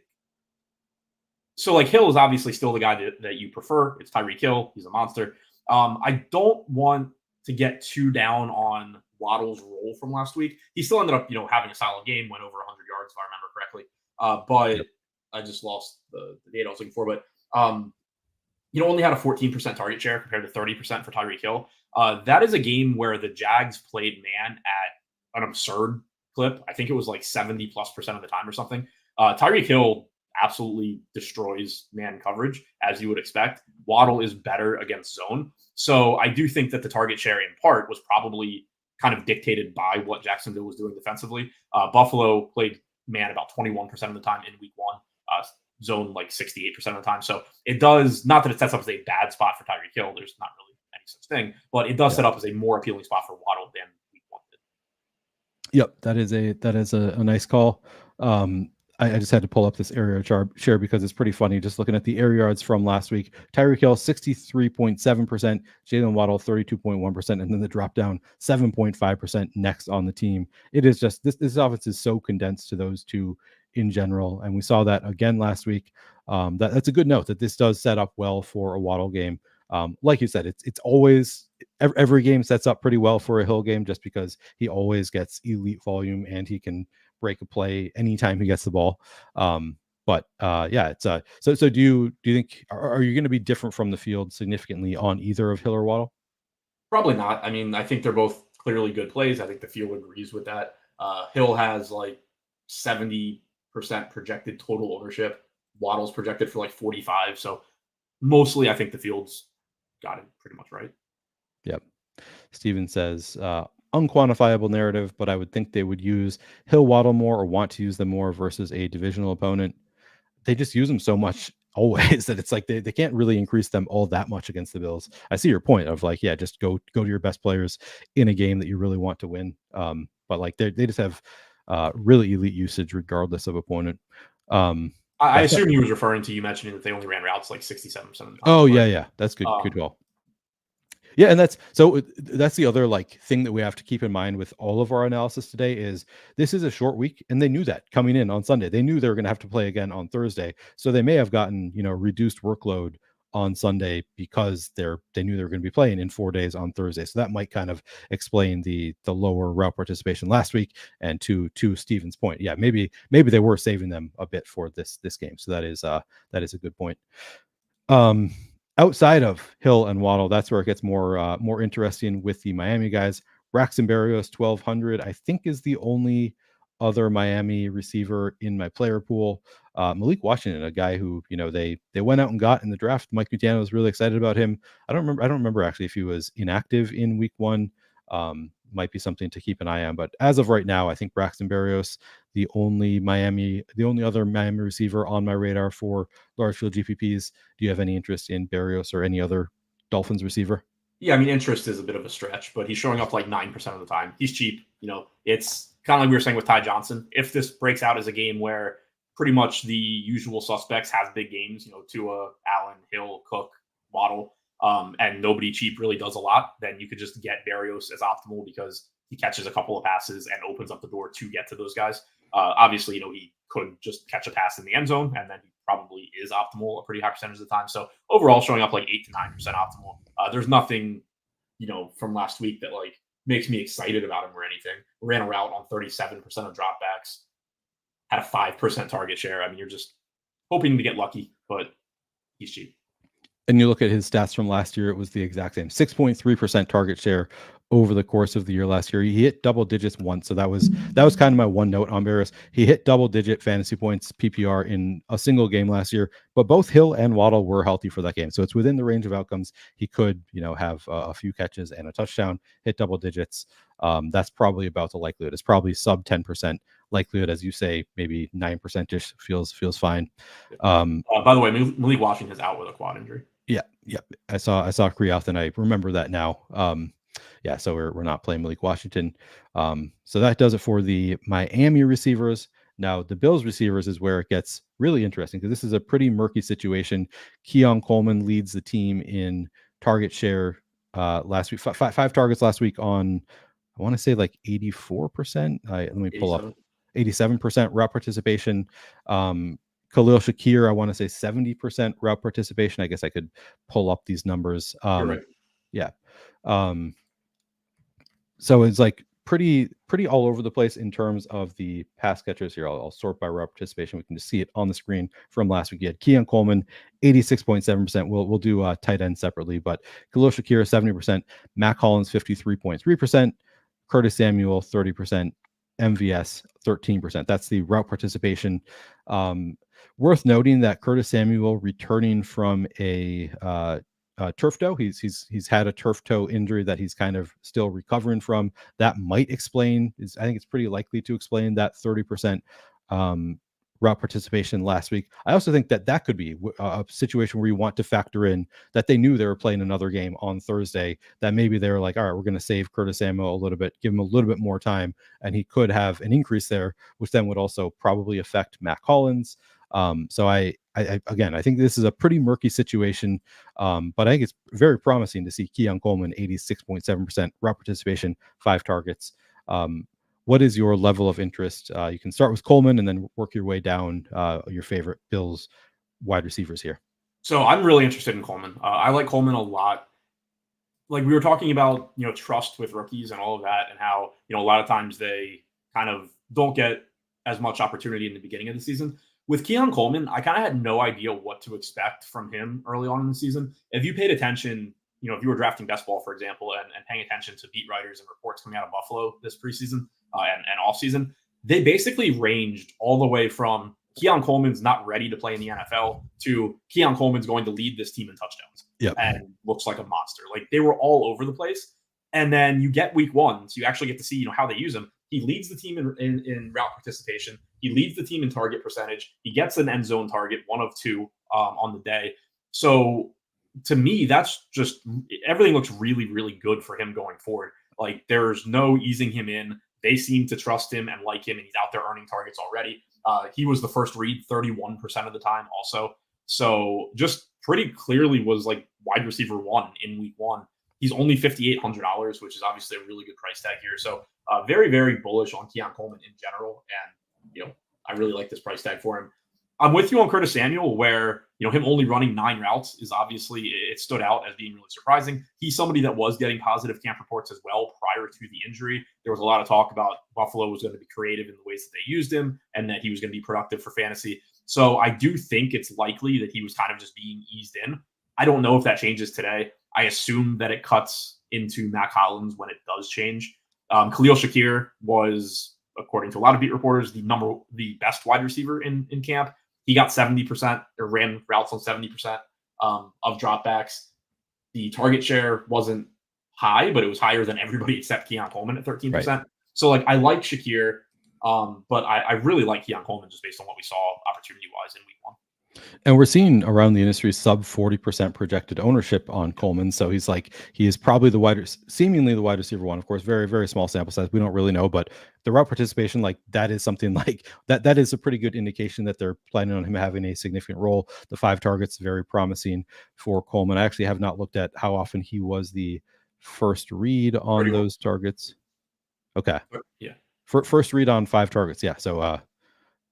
so. Like Hill is obviously still the guy that you prefer. It's Tyreek Hill. He's a monster. I don't want to get too down on Waddle's role from last week. He still ended up, having a solid game, went over 100 yards if I remember correctly. But yep. I just lost the data I was looking for. But only had a 14% target share compared to 30% for Tyreek Hill. That is a game where the Jags played man at an absurd clip. I think it was like 70+% of the time or something. Tyreek Hill absolutely destroys man coverage, as you would expect. Waddle is better against zone. So I do think that the target share in part was probably kind of dictated by what Jacksonville was doing defensively. Buffalo played man about 21% of the time in week 1, zone like 68% of the time. So it does, not that it sets up as a bad spot for Tyreek Hill. There's not really any such thing, but it does set up as a more appealing spot for Waddle than week 1 did. Yep, that is a nice call. I just had to pull up this area share because it's pretty funny. Just looking at the air yards from last week, Tyreek Hill 63.7%, Jalen Waddle 32.1%, and then the drop down 7.5% next on the team. It is just this offense is so condensed to those two in general, and we saw that again last week. That's a good note that this does set up well for a Waddle game. Like you said, it's always every game sets up pretty well for a Hill game just because he always gets elite volume and he can break a play anytime he gets the ball. It's so do you think are you going to be different from the field significantly on either of Hill or Waddle? Probably not. I mean, I think they're both clearly good plays. I think the field agrees with that. Hill has like 70% projected total ownership. Waddle's projected for like 45. So mostly I think the field's got it pretty much right. Yep. Steven says, unquantifiable narrative, but I would think they would use Hill Waddle more or want to use them more versus a divisional opponent. They just use them so much always that it's like they can't really increase them all that much against the Bills. I see your point of like, yeah, just go to your best players in a game that you really want to win. But like they just have really elite usage regardless of opponent. I assume he was referring to you mentioning that they only ran routes like 67% of the time. Oh, yeah. That's good. Good call. Yeah, and that's the other like thing that we have to keep in mind with all of our analysis today is this is a short week, and they knew that coming in on Sunday. They knew they were going to have to play again on Thursday, so they may have gotten reduced workload on Sunday because they knew they were going to be playing in 4 days on Thursday. So that might kind of explain the lower route participation last week. And to Steven's point, yeah, maybe they were saving them a bit for this game. So that is a good point. Outside of Hill and Waddle, that's where it gets more interesting with the Miami guys. Braxton Berrios 1,200, I think, is the only other Miami receiver in my player pool. Malik Washington, a guy who they went out and got in the draft. Mike McDaniel was really excited about him. I don't remember actually if he was inactive in week 1. Might be something to keep an eye on. But as of right now, I think Braxton Berrios, the only other Miami receiver on my radar for large field GPPs. Do you have any interest in Berrios or any other Dolphins receiver? Yeah, I mean, interest is a bit of a stretch, but he's showing up like 9% of the time. He's cheap. It's kind of like we were saying with Ty Johnson. If this breaks out as a game where pretty much the usual suspects have big games, Tua, Allen, Hill, Cook, Waddle, and nobody cheap really does a lot, then you could just get Berrios as optimal because he catches a couple of passes and opens up the door to get to those guys. Obviously, he could just catch a pass in the end zone, and then he probably is optimal a pretty high percentage of the time. So overall, showing up like 8 to 9% optimal. There's nothing, from last week that like makes me excited about him or anything. Ran a route on 37% of dropbacks, had a 5% target share. I mean, you're just hoping to get lucky, but he's cheap. And you look at his stats from last year, it was the exact same 6.3% target share over the course of the year last year. He hit double digits once. So that was kind of my one note on Barris. He hit double digit fantasy points PPR in a single game last year, but both Hill and Waddle were healthy for that game. So it's within the range of outcomes. He could, have a few catches and a touchdown, hit double digits. That's probably about the likelihood. It's probably sub 10% likelihood, as you say, maybe 9% feels fine. By the way, Malik Washington is out with a quad injury. Yeah. I saw Kriath, and I remember that now. So we're not playing Malik Washington. So that does it for the Miami receivers. Now the Bills receivers is where it gets really interesting, because this is a pretty murky situation. Keon Coleman leads the team in target share last week. Five targets last week on, I want to say, like 84%. Let me pull up 87% route participation. Khalil Shakir, I want to say 70% route participation. I guess I could pull up these numbers. You're right. Yeah. So it's like pretty all over the place in terms of the pass catchers here. I'll sort by route participation. We can just see it on the screen from last week. You had Keon Coleman, 86.7%. We'll do tight end separately, but Khalil Shakir, 70%. Mac Hollins, 53.3%. Curtis Samuel, 30%. MVS, 13%. That's the route participation. Worth noting that Curtis Samuel, returning from a turf toe, he's had a turf toe injury that he's kind of still recovering from. That might explain, I think it's pretty likely to explain that 30% route participation last week. I also think that could be a situation where you want to factor in that they knew they were playing another game on Thursday, that maybe they were like, all right, we're going to save Curtis Samuel a little bit, give him a little bit more time, and he could have an increase there, which then would also probably affect Mac Hollins. So I think this is a pretty murky situation, but I think it's very promising to see Keon Coleman, 86.7% route participation, 5 targets. What is your level of interest? You can start with Coleman and then work your way down your favorite Bills wide receivers here. So I'm really interested in Coleman. I like Coleman a lot. Like we were talking about, trust with rookies and all of that, and how, a lot of times they kind of don't get as much opportunity in the beginning of the season. With Keon Coleman, I kind of had no idea what to expect from him early on in the season. If you paid attention, if you were drafting best ball, for example, and paying attention to beat writers and reports coming out of Buffalo this preseason and off season, they basically ranged all the way from Keon Coleman's not ready to play in the NFL to Keon Coleman's going to lead this team in touchdowns. Yep. And looks like a monster. Like they were all over the place. And then you get week 1, so you actually get to see, how they use him. He leads the team in route participation. He leads the team in target percentage. He gets an end zone target, 1 of 2 on the day. So to me, that's just everything looks really, really good for him going forward. Like there's no easing him in. They seem to trust him and like him, and he's out there earning targets already. He was the first read 31% of the time also. So just pretty clearly was like wide receiver 1 in week 1. He's only $5,800, which is obviously a really good price tag here. So very, very bullish on Keon Coleman in general. And, I really like this price tag for him. I'm with you on Curtis Samuel, where, him only running 9 routes is obviously, it stood out as being really surprising. He's somebody that was getting positive camp reports as well prior to the injury. There was a lot of talk about Buffalo was going to be creative in the ways that they used him and that he was going to be productive for fantasy. So I do think it's likely that he was kind of just being eased in. I don't know if that changes today. I assume that it cuts into Mac Hollins when it does change. Khalil Shakir was, according to a lot of beat reporters, the best wide receiver in camp. He got 70% or ran routes on 70% of dropbacks. The target share wasn't high, but it was higher than everybody except Keon Coleman at 13%. Right. So I like Shakir, but I really like Keon Coleman just based on what we saw opportunity-wise in week 1. And we're seeing around the industry sub 40% projected ownership on Coleman. So he is probably seemingly the wide receiver 1. Of course, very, very small sample size. We don't really know, but the route participation, like that is something like that is a pretty good indication that they're planning on him having a significant role. The 5 targets, very promising for Coleman. I actually have not looked at how often he was the first read on those targets. Okay. Yeah. First read on 5 targets. Yeah. So,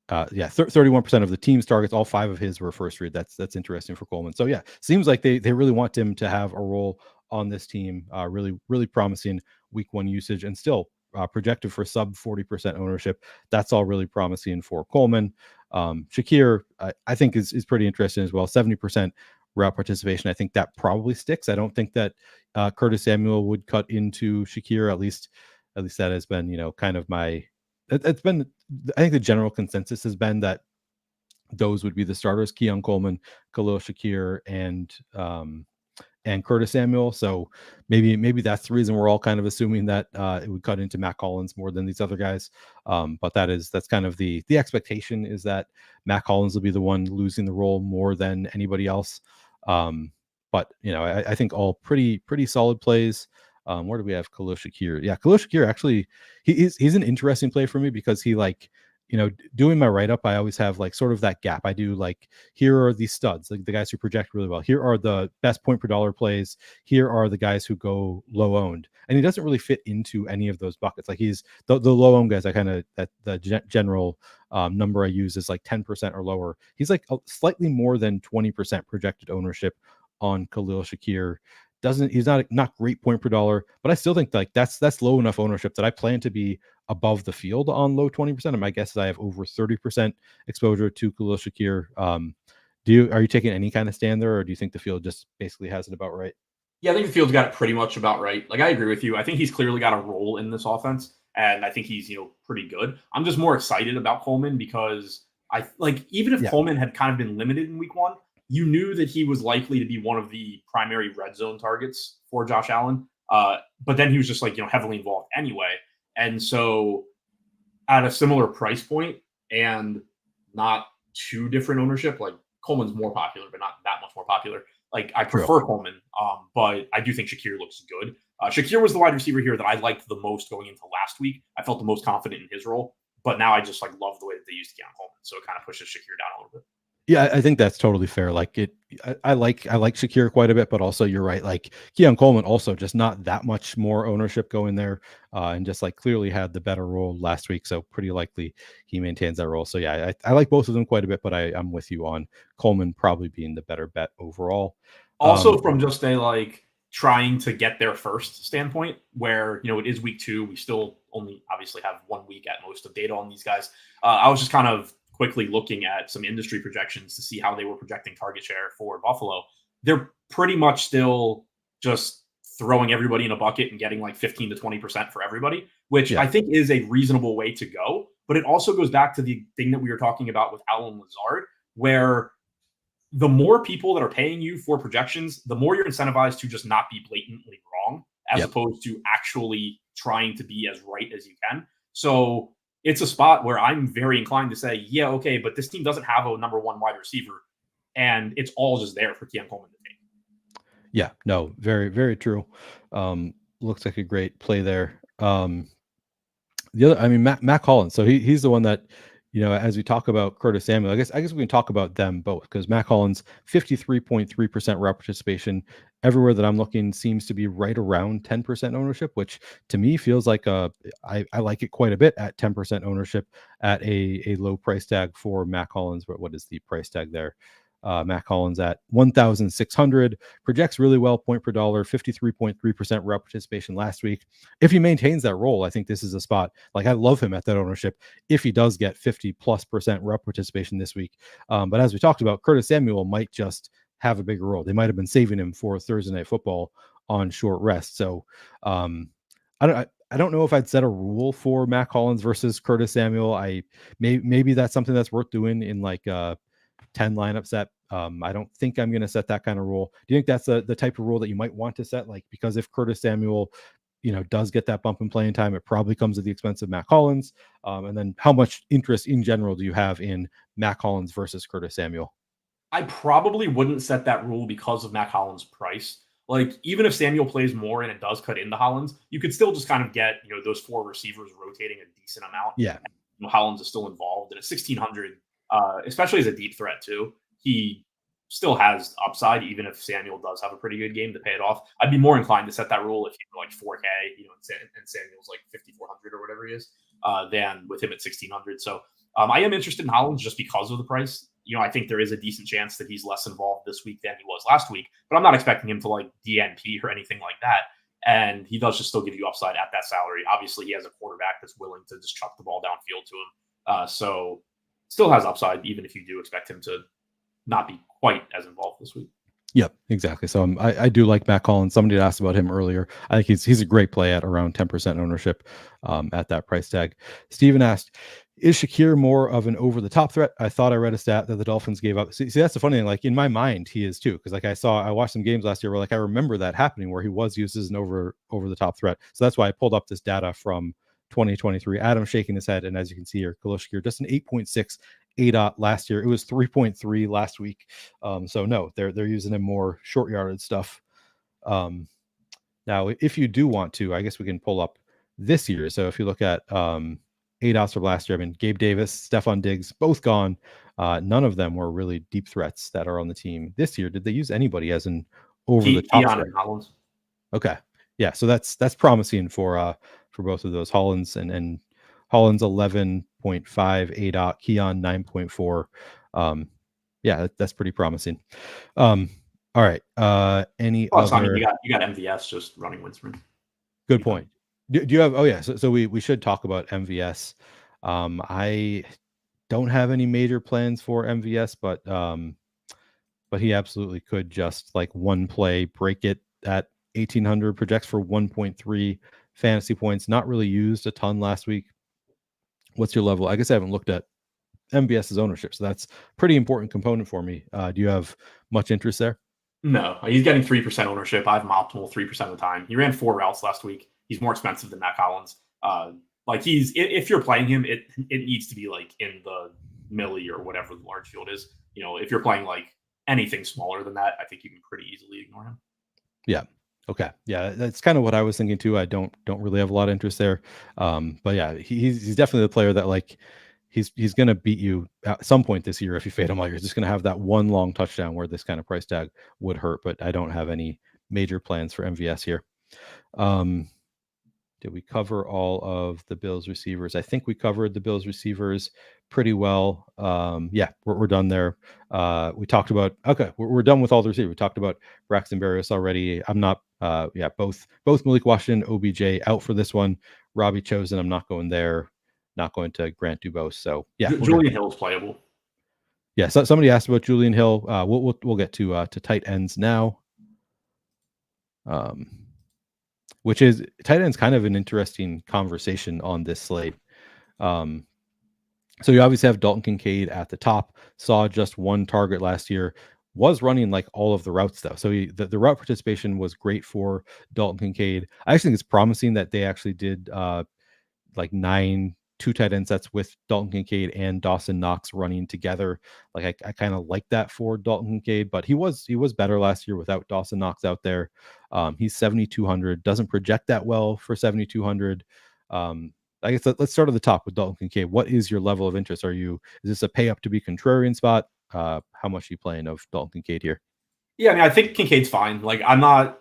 31% of the team's targets, all 5 of his were first read. That's interesting for Coleman. So yeah, seems like they really want him to have a role on this team. Really, really promising week 1 usage, and still projected for sub 40% ownership. That's all really promising for Coleman. Shakir, I think is pretty interesting as well. 70% route participation. I think that probably sticks. I don't think that Curtis Samuel would cut into Shakir. At least that has been, kind of it's been, I think the general consensus has been that those would be the starters: Keon Coleman, Khalil Shakir, and Curtis Samuel. So maybe that's the reason we're all kind of assuming that it would cut into Matt Collins more than these other guys. But that's kind of the expectation, is that Matt Collins will be the one losing the role more than anybody else. But I think all pretty solid plays. Where do we have Khalil Shakir? Yeah, Khalil Shakir actually, he's an interesting play for me, because he, like, doing my write-up, I always have like sort of that gap. I do like, here are the studs, like the guys who project really well. Here are the best point per dollar plays. Here are the guys who go low owned. And he doesn't really fit into any of those buckets. Like, he's the low owned guys. I kind of, that the general number I use is like 10% or lower. He's like slightly more than 20% projected ownership on Khalil Shakir. He's not great point per dollar, but I still think like that's low enough ownership that I plan to be above the field on low 20%. And my guess is I have over 30% exposure to Khalil Shakir. Are you taking any kind of stand there, or do you think the field just basically has it about right? Yeah, I think the field's got it pretty much about right. Like, I agree with you. I think he's clearly got a role in this offense, and I think he's, pretty good. I'm just more excited about Coleman because even if Yeah. Coleman had kind of been limited in week one, you knew that he was likely to be one of the primary red zone targets for Josh Allen. But then he was just like, heavily involved anyway. And so at a similar price point and not too different ownership, like, Coleman's more popular, but not that much more popular. Like, I prefer Coleman, but I do think Shakir looks good. Shakir was the wide receiver here that I liked the most going into last week. I felt the most confident in his role, but now I just like love the way that they used Keon Coleman, so it kind of pushes Shakir down a little bit. Yeah, I think that's totally fair. Like, I like Shakir quite a bit, but also you're right. Like, Keon Coleman also just not that much more ownership going there, and just like clearly had the better role last week. So pretty likely he maintains that role. So yeah, I like both of them quite a bit, but I'm with you on Coleman probably being the better bet overall. Also, from just a like trying to get there first standpoint, where it is week 2, we still only obviously have 1 week at most of data on these guys. I was just kind of quickly looking at some industry projections to see how they were projecting target share for Buffalo. They're pretty much still just throwing everybody in a bucket and getting like 15 to 20% for everybody, which I think is a reasonable way to go. But it also goes back to the thing that we were talking about with Allen Lazard, where the more people that are paying you for projections, the more you're incentivized to just not be blatantly wrong, as opposed to actually trying to be as right as you can. So it's a spot where I'm very inclined to say, yeah, okay, but this team doesn't have a number 1 wide receiver, and it's all just there for Keon Coleman to take. Yeah, no, very, very true. Looks like a great play there. The other, I mean, Matt Collins. So he's the one that, as we talk about Curtis Samuel, I guess we can talk about them both, because Matt Collins, 53.3% route participation. Everywhere that I'm looking seems to be right around 10% ownership, which to me feels like I like it quite a bit at 10% ownership at a low price tag for Matt Collins. But what is the price tag there? Matt Collins at 1,600, projects really well, point per dollar, 53.3% route participation last week. If he maintains that role, I think this is a spot. Like, I love him at that ownership if he does get 50+% route participation this week. But as we talked about, Curtis Samuel might just have a bigger role. They might have been saving him for Thursday Night Football on short rest. So I don't know if I'd set a rule for Matt Collins versus Curtis Samuel. Maybe that's something that's worth doing in like 10 lineup set. I don't think I'm going to set that kind of rule. Do you think that's the type of rule that you might want to set? Like, because if Curtis Samuel, does get that bump in playing time, it probably comes at the expense of Matt Collins. And then how much interest in general do you have in Matt Collins versus Curtis Samuel? I probably wouldn't set that rule because of Matt Collins' price. Like, even if Samuel plays more and it does cut into Hollins, you could still just kind of get, those 4 receivers rotating a decent amount. Yeah. Hollins is still involved, and at 1,600, especially as a deep threat too, he still has upside, even if Samuel does have a pretty good game to pay it off. I'd be more inclined to set that rule if he were like 4K, and Samuel's like 5,400 or whatever he is, than with him at 1,600. So I am interested in Hollins just because of the price. I think there is a decent chance that he's less involved this week than he was last week, but I'm not expecting him to like DNP or anything like that. And he does just still give you upside at that salary. Obviously, he has a quarterback that's willing to just chuck the ball downfield to him. So still has upside, even if you do expect him to not be quite as involved this week. Yep, exactly. So I do like Matt Collins. Somebody asked about him earlier. I think he's a great play at around 10% ownership at that price tag. Steven asked, is Shakir more of an over the top threat? I thought I read a stat that the Dolphins gave up. See, that's the funny thing. Like in my mind, he is too, because like I watched some games last year where like I remember that happening where he was used as an over the top threat. So that's why I pulled up this data from 2023. Adam shaking his head, and as you can see here, Khalil Shakir just an 8.6 ADOT last year. It was 3.3 last week. So no, they're using him more short yarded stuff. Now, if you do want to, I guess we can pull up this year. So if you look at ADOTs from last year, I mean, Gabe Davis, Stephon Diggs, both gone. None of them were really deep threats that are on the team this year. Did they use anybody as an over the top threat? Hollins. Okay, yeah, so that's promising for both of those. Hollins and Hollins 11.5 ADOT, Keon 9.4. Yeah, that's pretty promising. All right. Any Plus, other? I mean, you got MVS just running Winston. Good point. Do you have? Oh yeah. So we should talk about MVS. I don't have any major plans for MVS, but he absolutely could just like one play break it at 1,800. Projects for 1.3 fantasy points. Not really used a ton last week. What's your level? I guess I haven't looked at MVS's ownership, so that's a pretty important component for me. Do you have much interest there? No, he's getting 3% ownership. I have him optimal 3% of the time. He ran 4 routes last week. He's more expensive than Matt Collins. Like if you're playing him, it needs to be like in the milli or whatever the large field is. You know, if you're playing like anything smaller than that, I think you can pretty easily ignore him. Yeah. Okay. Yeah, that's kind of what I was thinking too. I don't really have a lot of interest there. But yeah, he's definitely the player that like he's going to beat you at some point this year if you fade him. Like you're just going to have that one long touchdown where this kind of price tag would hurt. But I don't have any major plans for MVS here. Did we cover all of the Bills receivers? I think we covered the Bills receivers pretty well. Yeah, we're done there. We talked about, okay, we're done with all the receivers. We talked about Braxton Berrios already. I'm not, yeah, both Malik Washington, OBJ out for this one. Robbie Chosen, I'm not going there. Not going to Grant Dubose. So yeah, Julian Hill's playable. Yeah, so somebody asked about Julian Hill. We'll get to tight ends now. Which is tight end's kind of an interesting conversation on this slate. So you obviously have Dalton Kincaid at the top, saw just one target last year, was running like all of the routes though. So the route participation was great for Dalton Kincaid. I actually think it's promising that they actually did like 9 2 tight end sets with Dalton Kincaid and Dawson Knox running together. Like I kind of like that for Dalton Kincaid, but he was better last year without Dawson Knox out there. He's 7,200, doesn't project that well for 7,200. I guess let's start at the top with Dalton Kincaid. What is your level of interest? Is this a pay up to be contrarian spot? How much are you playing of Dalton Kincaid here? Yeah, I mean, I think Kincaid's fine. Like I'm not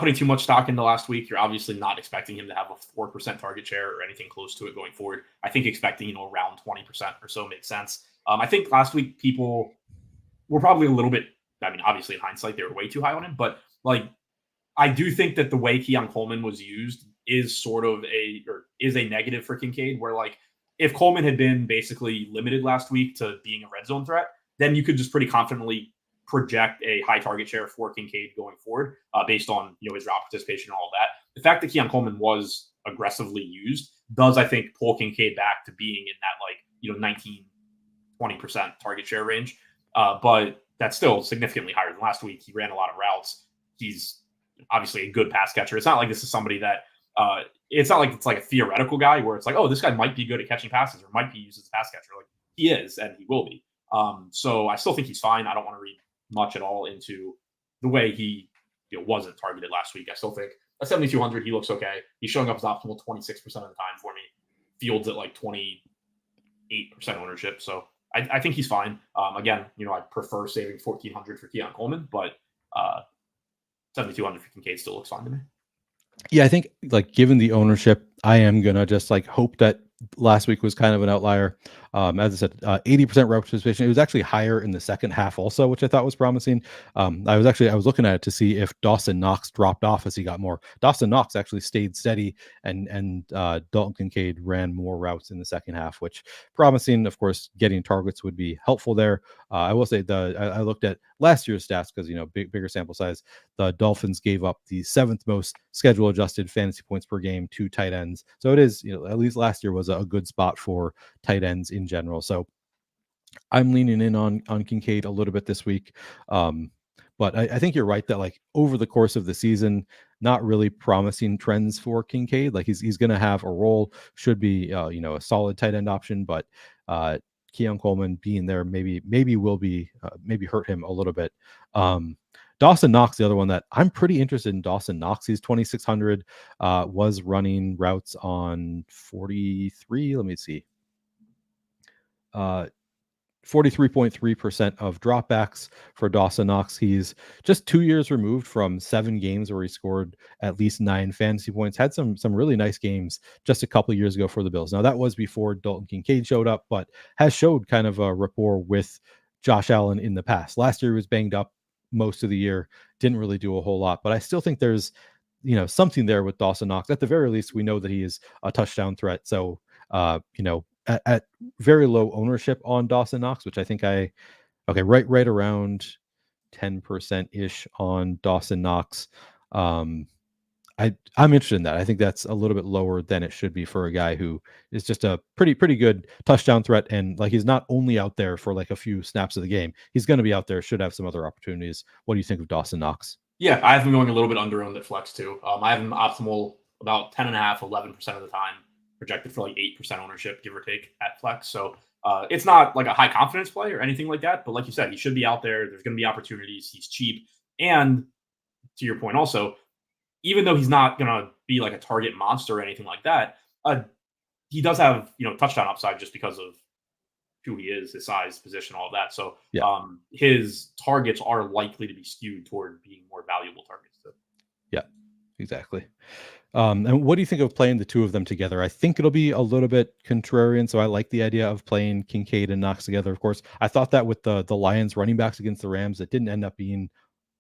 putting too much stock into last week. You're obviously not expecting him to have a 4% target share or anything close to it going forward. I think expecting, around 20% or so makes sense. I think last week people were probably a little bit, I mean, obviously in hindsight, they were way too high on him, but like, I do think that the way Keon Coleman was used is a negative for Kincaid, where like, if Coleman had been basically limited last week to being a red zone threat, then you could just pretty confidently project a high target share for Kincaid going forward, based on his route participation and all of that. The fact that Keon Coleman was aggressively used does, I think, pull Kincaid back to being in that 19, 20% target share range. But that's still significantly higher than last week. He ran a lot of routes. He's obviously a good pass catcher. It's not like this is somebody that it's not like it's like a theoretical guy where it's like, oh, this guy might be good at catching passes or might be used as a pass catcher. Like he is, and he will be. So I still think he's fine. I don't want to read much at all into the way he wasn't targeted last week. I still think at 7,200 he looks okay. He's showing up as optimal 26% of the time for me. Fields at like 28% ownership. So I think he's fine. Again, I prefer saving 1,400 for Keon Coleman, but 7,200 for Kincaid still looks fine to me. Yeah, I think like given the ownership, I am gonna just like hope that last week was kind of an outlier. As I said, 80% route participation. It was actually higher in the second half also, which I thought was promising. I was looking at it to see if Dawson Knox dropped off as he got more. Dawson Knox actually stayed steady, and Dalton Kincaid ran more routes in the second half, which promising. Of course, getting targets would be helpful there. I will say I looked at last year's stats because bigger sample size. The Dolphins gave up the seventh most schedule adjusted fantasy points per game to tight ends. So it is, at least last year was a good spot for tight ends in general. So I'm leaning in on Kincaid a little bit this week. But I think you're right that like over the course of the season, not really promising trends for Kincaid. Like he's going to have a role, should be a solid tight end option, but Keon Coleman being there maybe will be maybe hurt him a little bit. Dawson Knox, the other one that I'm pretty interested in. Dawson Knox, he's 2,600, was running routes on 43. Let me see. 43.3% of dropbacks for Dawson Knox. He's just 2 years removed from 7 games where he scored at least 9 fantasy points. Had some really nice games just a couple of years ago for the Bills. Now that was before Dalton Kincaid showed up, but has showed kind of a rapport with Josh Allen in the past. Last year he was banged up most of the year, didn't really do a whole lot, but I still think there's something there with Dawson Knox. At the very least, we know that he is a touchdown threat. So at very low ownership on Dawson Knox, which I think right around 10% ish on Dawson Knox. I'm interested in that. I think that's a little bit lower than it should be for a guy who is just a pretty good touchdown threat. And like, he's not only out there for like a few snaps of the game. He's going to be out there, should have some other opportunities. What do you think of Dawson Knox? Yeah, I have him going a little bit under owned at flex too. I have him optimal about 10.5, 11% of the time, projected for like 8% ownership, give or take, at flex. So it's not like a high confidence play or anything like that. But like you said, he should be out there. There's going to be opportunities. He's cheap. And to your point also, even though he's not going to be like a target monster or anything like that, he does have, touchdown upside just because of who he is, his size, position, all of that. So his targets are likely to be skewed toward being more valuable targets. So. Yeah, exactly. And what do you think of playing the two of them together? I think it'll be a little bit contrarian, so I like the idea of playing Kincaid and Knox together. Of course, I thought that with the Lions running backs against the Rams, it didn't end up being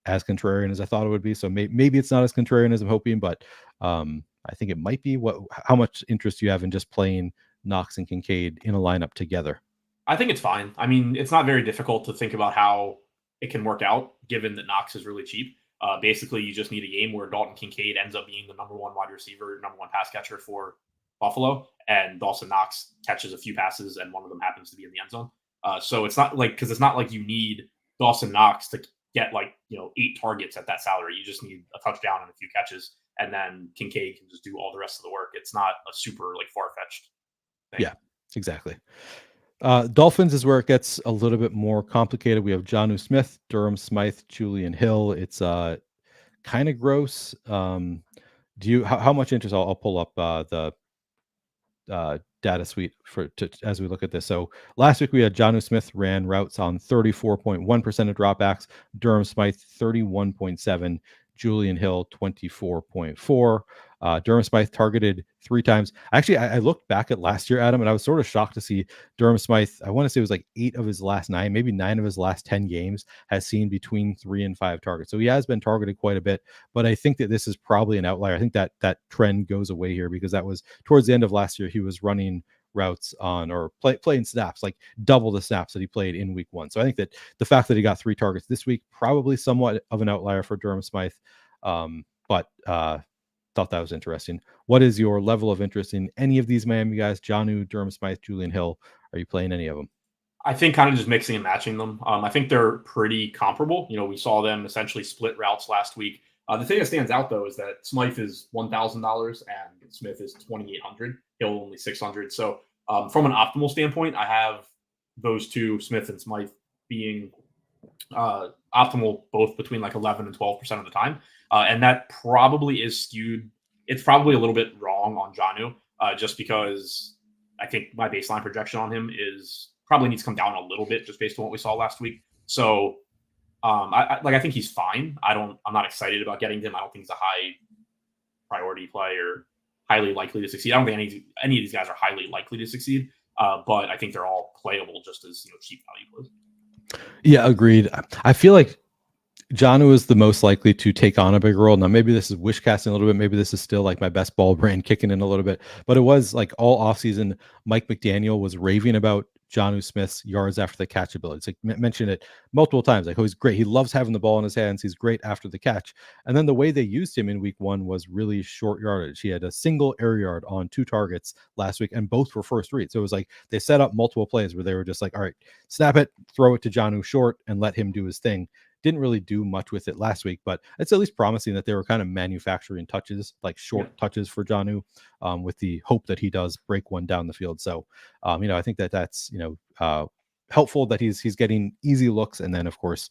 as contrarian as I thought it would be. So maybe it's not as contrarian as I'm hoping, but I think it might be. How much interest do you have in just playing Knox and Kincaid in a lineup together? I think it's fine. I mean, it's not very difficult to think about how it can work out, given that Knox is really cheap. Basically, you just need a game where Dalton Kincaid ends up being the number one wide receiver, number one pass catcher for Buffalo, and Dawson Knox catches a few passes, and one of them happens to be in the end zone. So it's not like, because it's not like you need Dawson Knox to get 8 targets at that salary. You just need a touchdown and a few catches, and then Kincaid can just do all the rest of the work. It's not a super far-fetched thing. Yeah, exactly. Dolphins is where it gets a little bit more complicated. We have Jonnu Smith, Durham Smythe, Julian Hill. It's kind of gross. How much interest? I'll pull up the data suite as we look at this. So last week we had Jonnu Smith ran routes on 34.1% of dropbacks, Durham Smythe 31.7%, Julian Hill 24.4%. Durham Smythe targeted 3 times. Actually, I looked back at last year, Adam, and I was sort of shocked to see Durham Smythe. I want to say it was like 8 of his last 9, maybe 9 of his last 10 games has seen between 3 and 5 targets. So he has been targeted quite a bit, but I think that this is probably an outlier. I think that trend goes away here, because that was towards the end of last year. He was running routes on or playing snaps, like double the snaps that he played in week 1. So I think that the fact that he got 3 targets this week, probably somewhat of an outlier for Durham Smythe. But thought that was interesting. What is your level of interest in any of these Miami guys? Jonnu, Durham Smythe, Julian Hill. Are you playing any of them? I think kind of just mixing and matching them. I think they're pretty comparable. We saw them essentially split routes last week. The thing that stands out, though, is that Smythe is $1,000 and Smith is $2,800. Hill only $600. So from an optimal standpoint, I have those two, Smith and Smythe, being optimal both between 11 and 12% of the time. And that probably is skewed. It's probably a little bit wrong on Jonnu, just because I think my baseline projection on him is probably needs to come down a little bit just based on what we saw last week. So I think he's fine. I'm not excited about getting him. I don't think he's a high priority play or highly likely to succeed. I don't think any of these guys are highly likely to succeed. But I think they're all playable just as cheap value plays. Yeah, agreed. I feel like Jonnu is the most likely to take on a big role. Now, maybe this is wish casting a little bit. Maybe this is still like my best ball brain kicking in a little bit. But it was like all offseason, Mike McDaniel was raving about Jonnu Smith's yards after the catch ability. It's like mentioned it multiple times. Like, oh, he's great. He loves having the ball in his hands. He's great after the catch. And then the way they used him in week 1 was really short yardage. He had a single air yard on 2 targets last week, and both were first read. So it was like they set up multiple plays where they were just like, all right, snap it, throw it to Jonnu short, and let him do his thing. Didn't really do much with it last week, but it's at least promising that they were kind of manufacturing touches, like short touches for Jonnu, with the hope that he does break one down the field. So, I think that's helpful that he's getting easy looks, and then of course,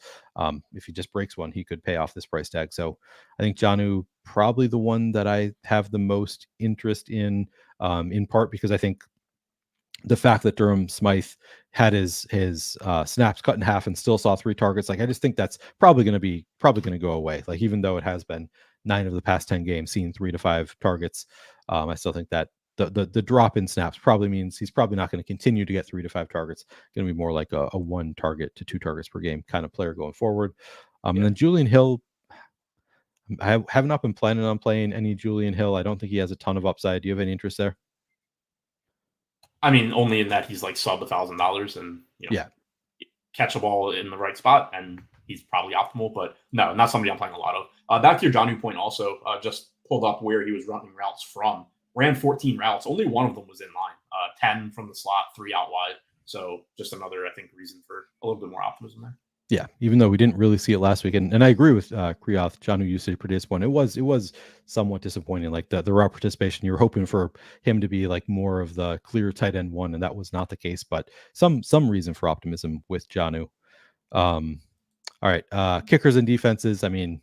if he just breaks one, he could pay off this price tag. So, I think Jonnu probably the one that I have the most interest in part because I think the fact that Durham Smythe had his snaps cut in half and still saw 3 targets, like I just think that's probably going to go away. Like even though it has been 9 of the past 10 games seeing 3 to 5 targets, I still think that the drop in snaps probably means he's probably not going to continue to get 3 to 5 targets. Going to be more like a 1 target to 2 targets per game kind of player going forward. And then Julian Hill, I have not been planning on playing any Julian Hill. I don't think he has a ton of upside. Do you have any interest there? I mean, only in that he's like sub $1,000 and catch a ball in the right spot, and he's probably optimal. But no, not somebody I'm playing a lot of. Back to your Jonnu point, also just pulled up where he was running routes from. Ran 14 routes. Only one of them was in line. 10 from the slot, 3 out wide. So just another, I think, reason for a little bit more optimism there. Yeah, even though we didn't really see it last week, and I agree with Kriyoth, Jonnu usage pretty disappointing. It was somewhat disappointing. Like the route participation, you were hoping for him to be like more of the clear tight end one, and that was not the case. But some reason for optimism with Jonnu. All right, kickers and defenses. I mean,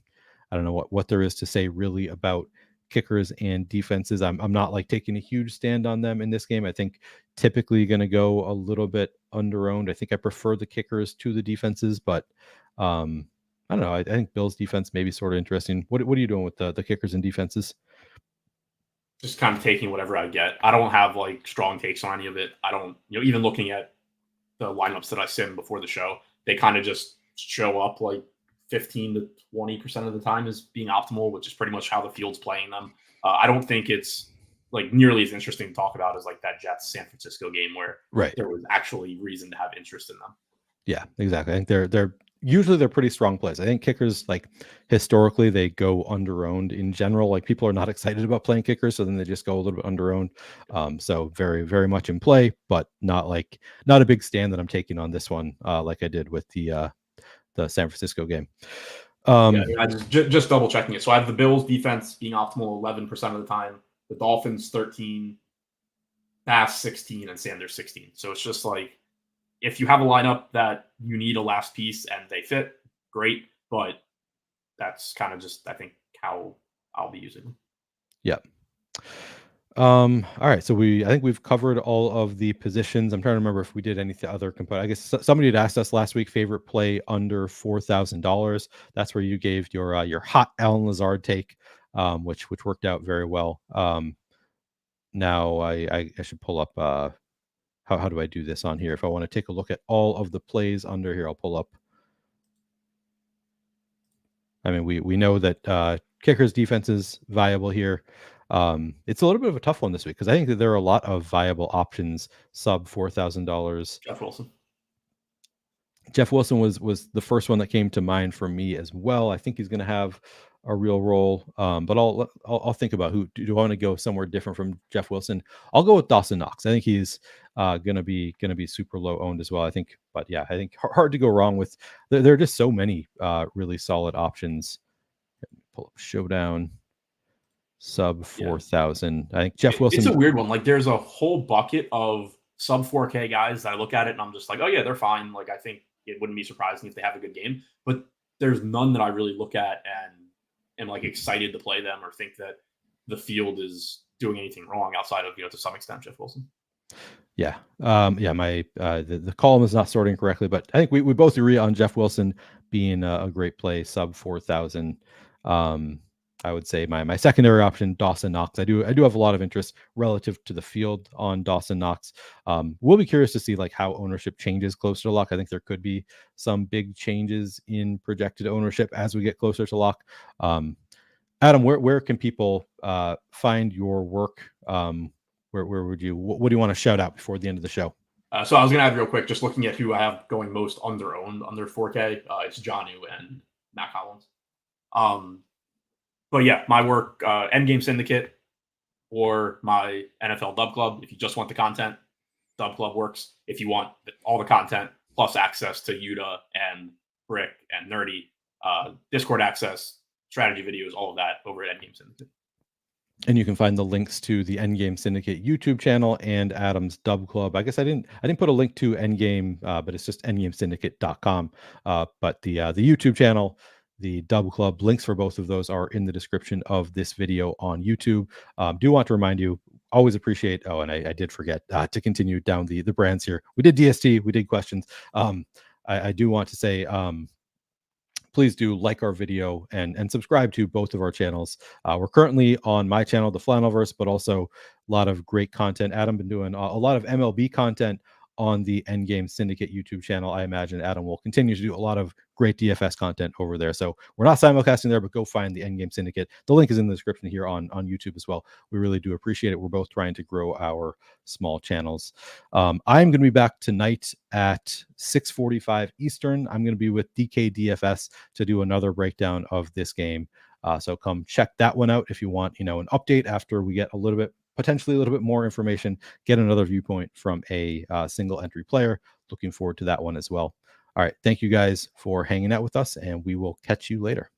I don't know what there is to say really about kickers and defenses. I'm not like taking a huge stand on them in this game. I think typically going to go a little bit under-owned. I think I prefer the kickers to the defenses, but I don't know. I think Bills defense may be sort of interesting. What are you doing with the kickers and defenses? Just kind of taking whatever I get. I don't have like strong takes on any of it. I don't, even looking at the lineups that I sim before the show, they kind of just show up like 15 to 20% of the time as being optimal, which is pretty much how the field's playing them. I don't think it's like nearly as interesting to talk about as like that Jets San Francisco game where there was actually reason to have interest in them. Yeah, exactly. I think they're usually pretty strong plays. I think kickers, like historically, they go under-owned in general. Like people are not excited about playing kickers, so then they just go a little bit under-owned. So very, very much in play, but not a big stand that I'm taking on this one, like I did with the San Francisco game. I just double checking it. So I have the Bills defense being optimal 11% of the time, the Dolphins 13, Bass 16, and Sanders 16. So it's just like if you have a lineup that you need a last piece and they fit, great. But that's kind of just, I think, how I'll be using them. Yeah. All right. So I think we've covered all of the positions. I'm trying to remember if we did any other component. I guess somebody had asked us last week, favorite play under $4,000. That's where you gave your hot Allen Lazard take, which worked out very well. Now I should pull up, how do I do this on here? If I want to take a look at all of the plays under here, I'll pull up. I mean, we know that kickers defense is viable here. It's a little bit of a tough one this week because I think that there are a lot of viable options sub $4,000. Jeff Wilson was the first one that came to mind for me as well. I think he's going to have a real role, but I'll think about who do I want to go somewhere different from Jeff Wilson. I'll go with Dawson Knox. I think he's going to be super low owned as well. I think hard to go wrong with. There are just so many really solid options. Pull up Showdown. Sub 4,000. I think Jeff Wilson. It's a weird one. Like there's a whole bucket of sub 4K guys that I look at it and I'm just like, oh yeah, they're fine. Like I think it wouldn't be surprising if they have a good game, but there's none that I really look at and am like excited to play them or think that the field is doing anything wrong outside of, to some extent, Jeff Wilson. Yeah. My the column is not sorting correctly, but I think we both agree on Jeff Wilson being a great play, sub 4,000. I would say my secondary option, Dawson Knox. I do have a lot of interest relative to the field on Dawson Knox. We'll be curious to see like how ownership changes closer to lock. I think there could be some big changes in projected ownership as we get closer to lock. Adam, where can people find your work? Where would you? What do you want to shout out before the end of the show? So I was gonna add real quick, just looking at who I have going most under 4K. It's Jonnu and Matt Collins. But yeah, my work, Endgame Syndicate or my NFL Dub Club. If you just want the content, Dub Club works. If you want all the content plus access to Yuta and Brick and Nerdy, Discord access, strategy videos, all of that over at Endgame Syndicate. And you can find the links to the Endgame Syndicate YouTube channel and Adam's Dub Club. I guess I didn't put a link to Endgame, but it's just endgamesyndicate.com. But the YouTube channel, the Dub Club, links for both of those are in the description of this video on YouTube. Do want to remind you, always appreciate. Oh, and I did forget to continue down the brands here. We did DST, we did questions. I do want to say, please do like our video and subscribe to both of our channels. We're currently on my channel, the Flannelverse, but also a lot of great content. Adam been doing a lot of MLB content on the Endgame Syndicate YouTube channel. I imagine Adam will continue to do a lot of great DFS content over there. So we're not simulcasting there, but go find the Endgame Syndicate. The link is in the description here on YouTube as well. We really do appreciate it. We're both trying to grow our small channels. I'm going to be back tonight at 6:45 Eastern. I'm going to be with DK DFS to do another breakdown of this game. So come check that one out if you want, an update after we get potentially a little bit more information, get another viewpoint from a single entry player. Looking forward to that one as well. All right. Thank you guys for hanging out with us, and we will catch you later.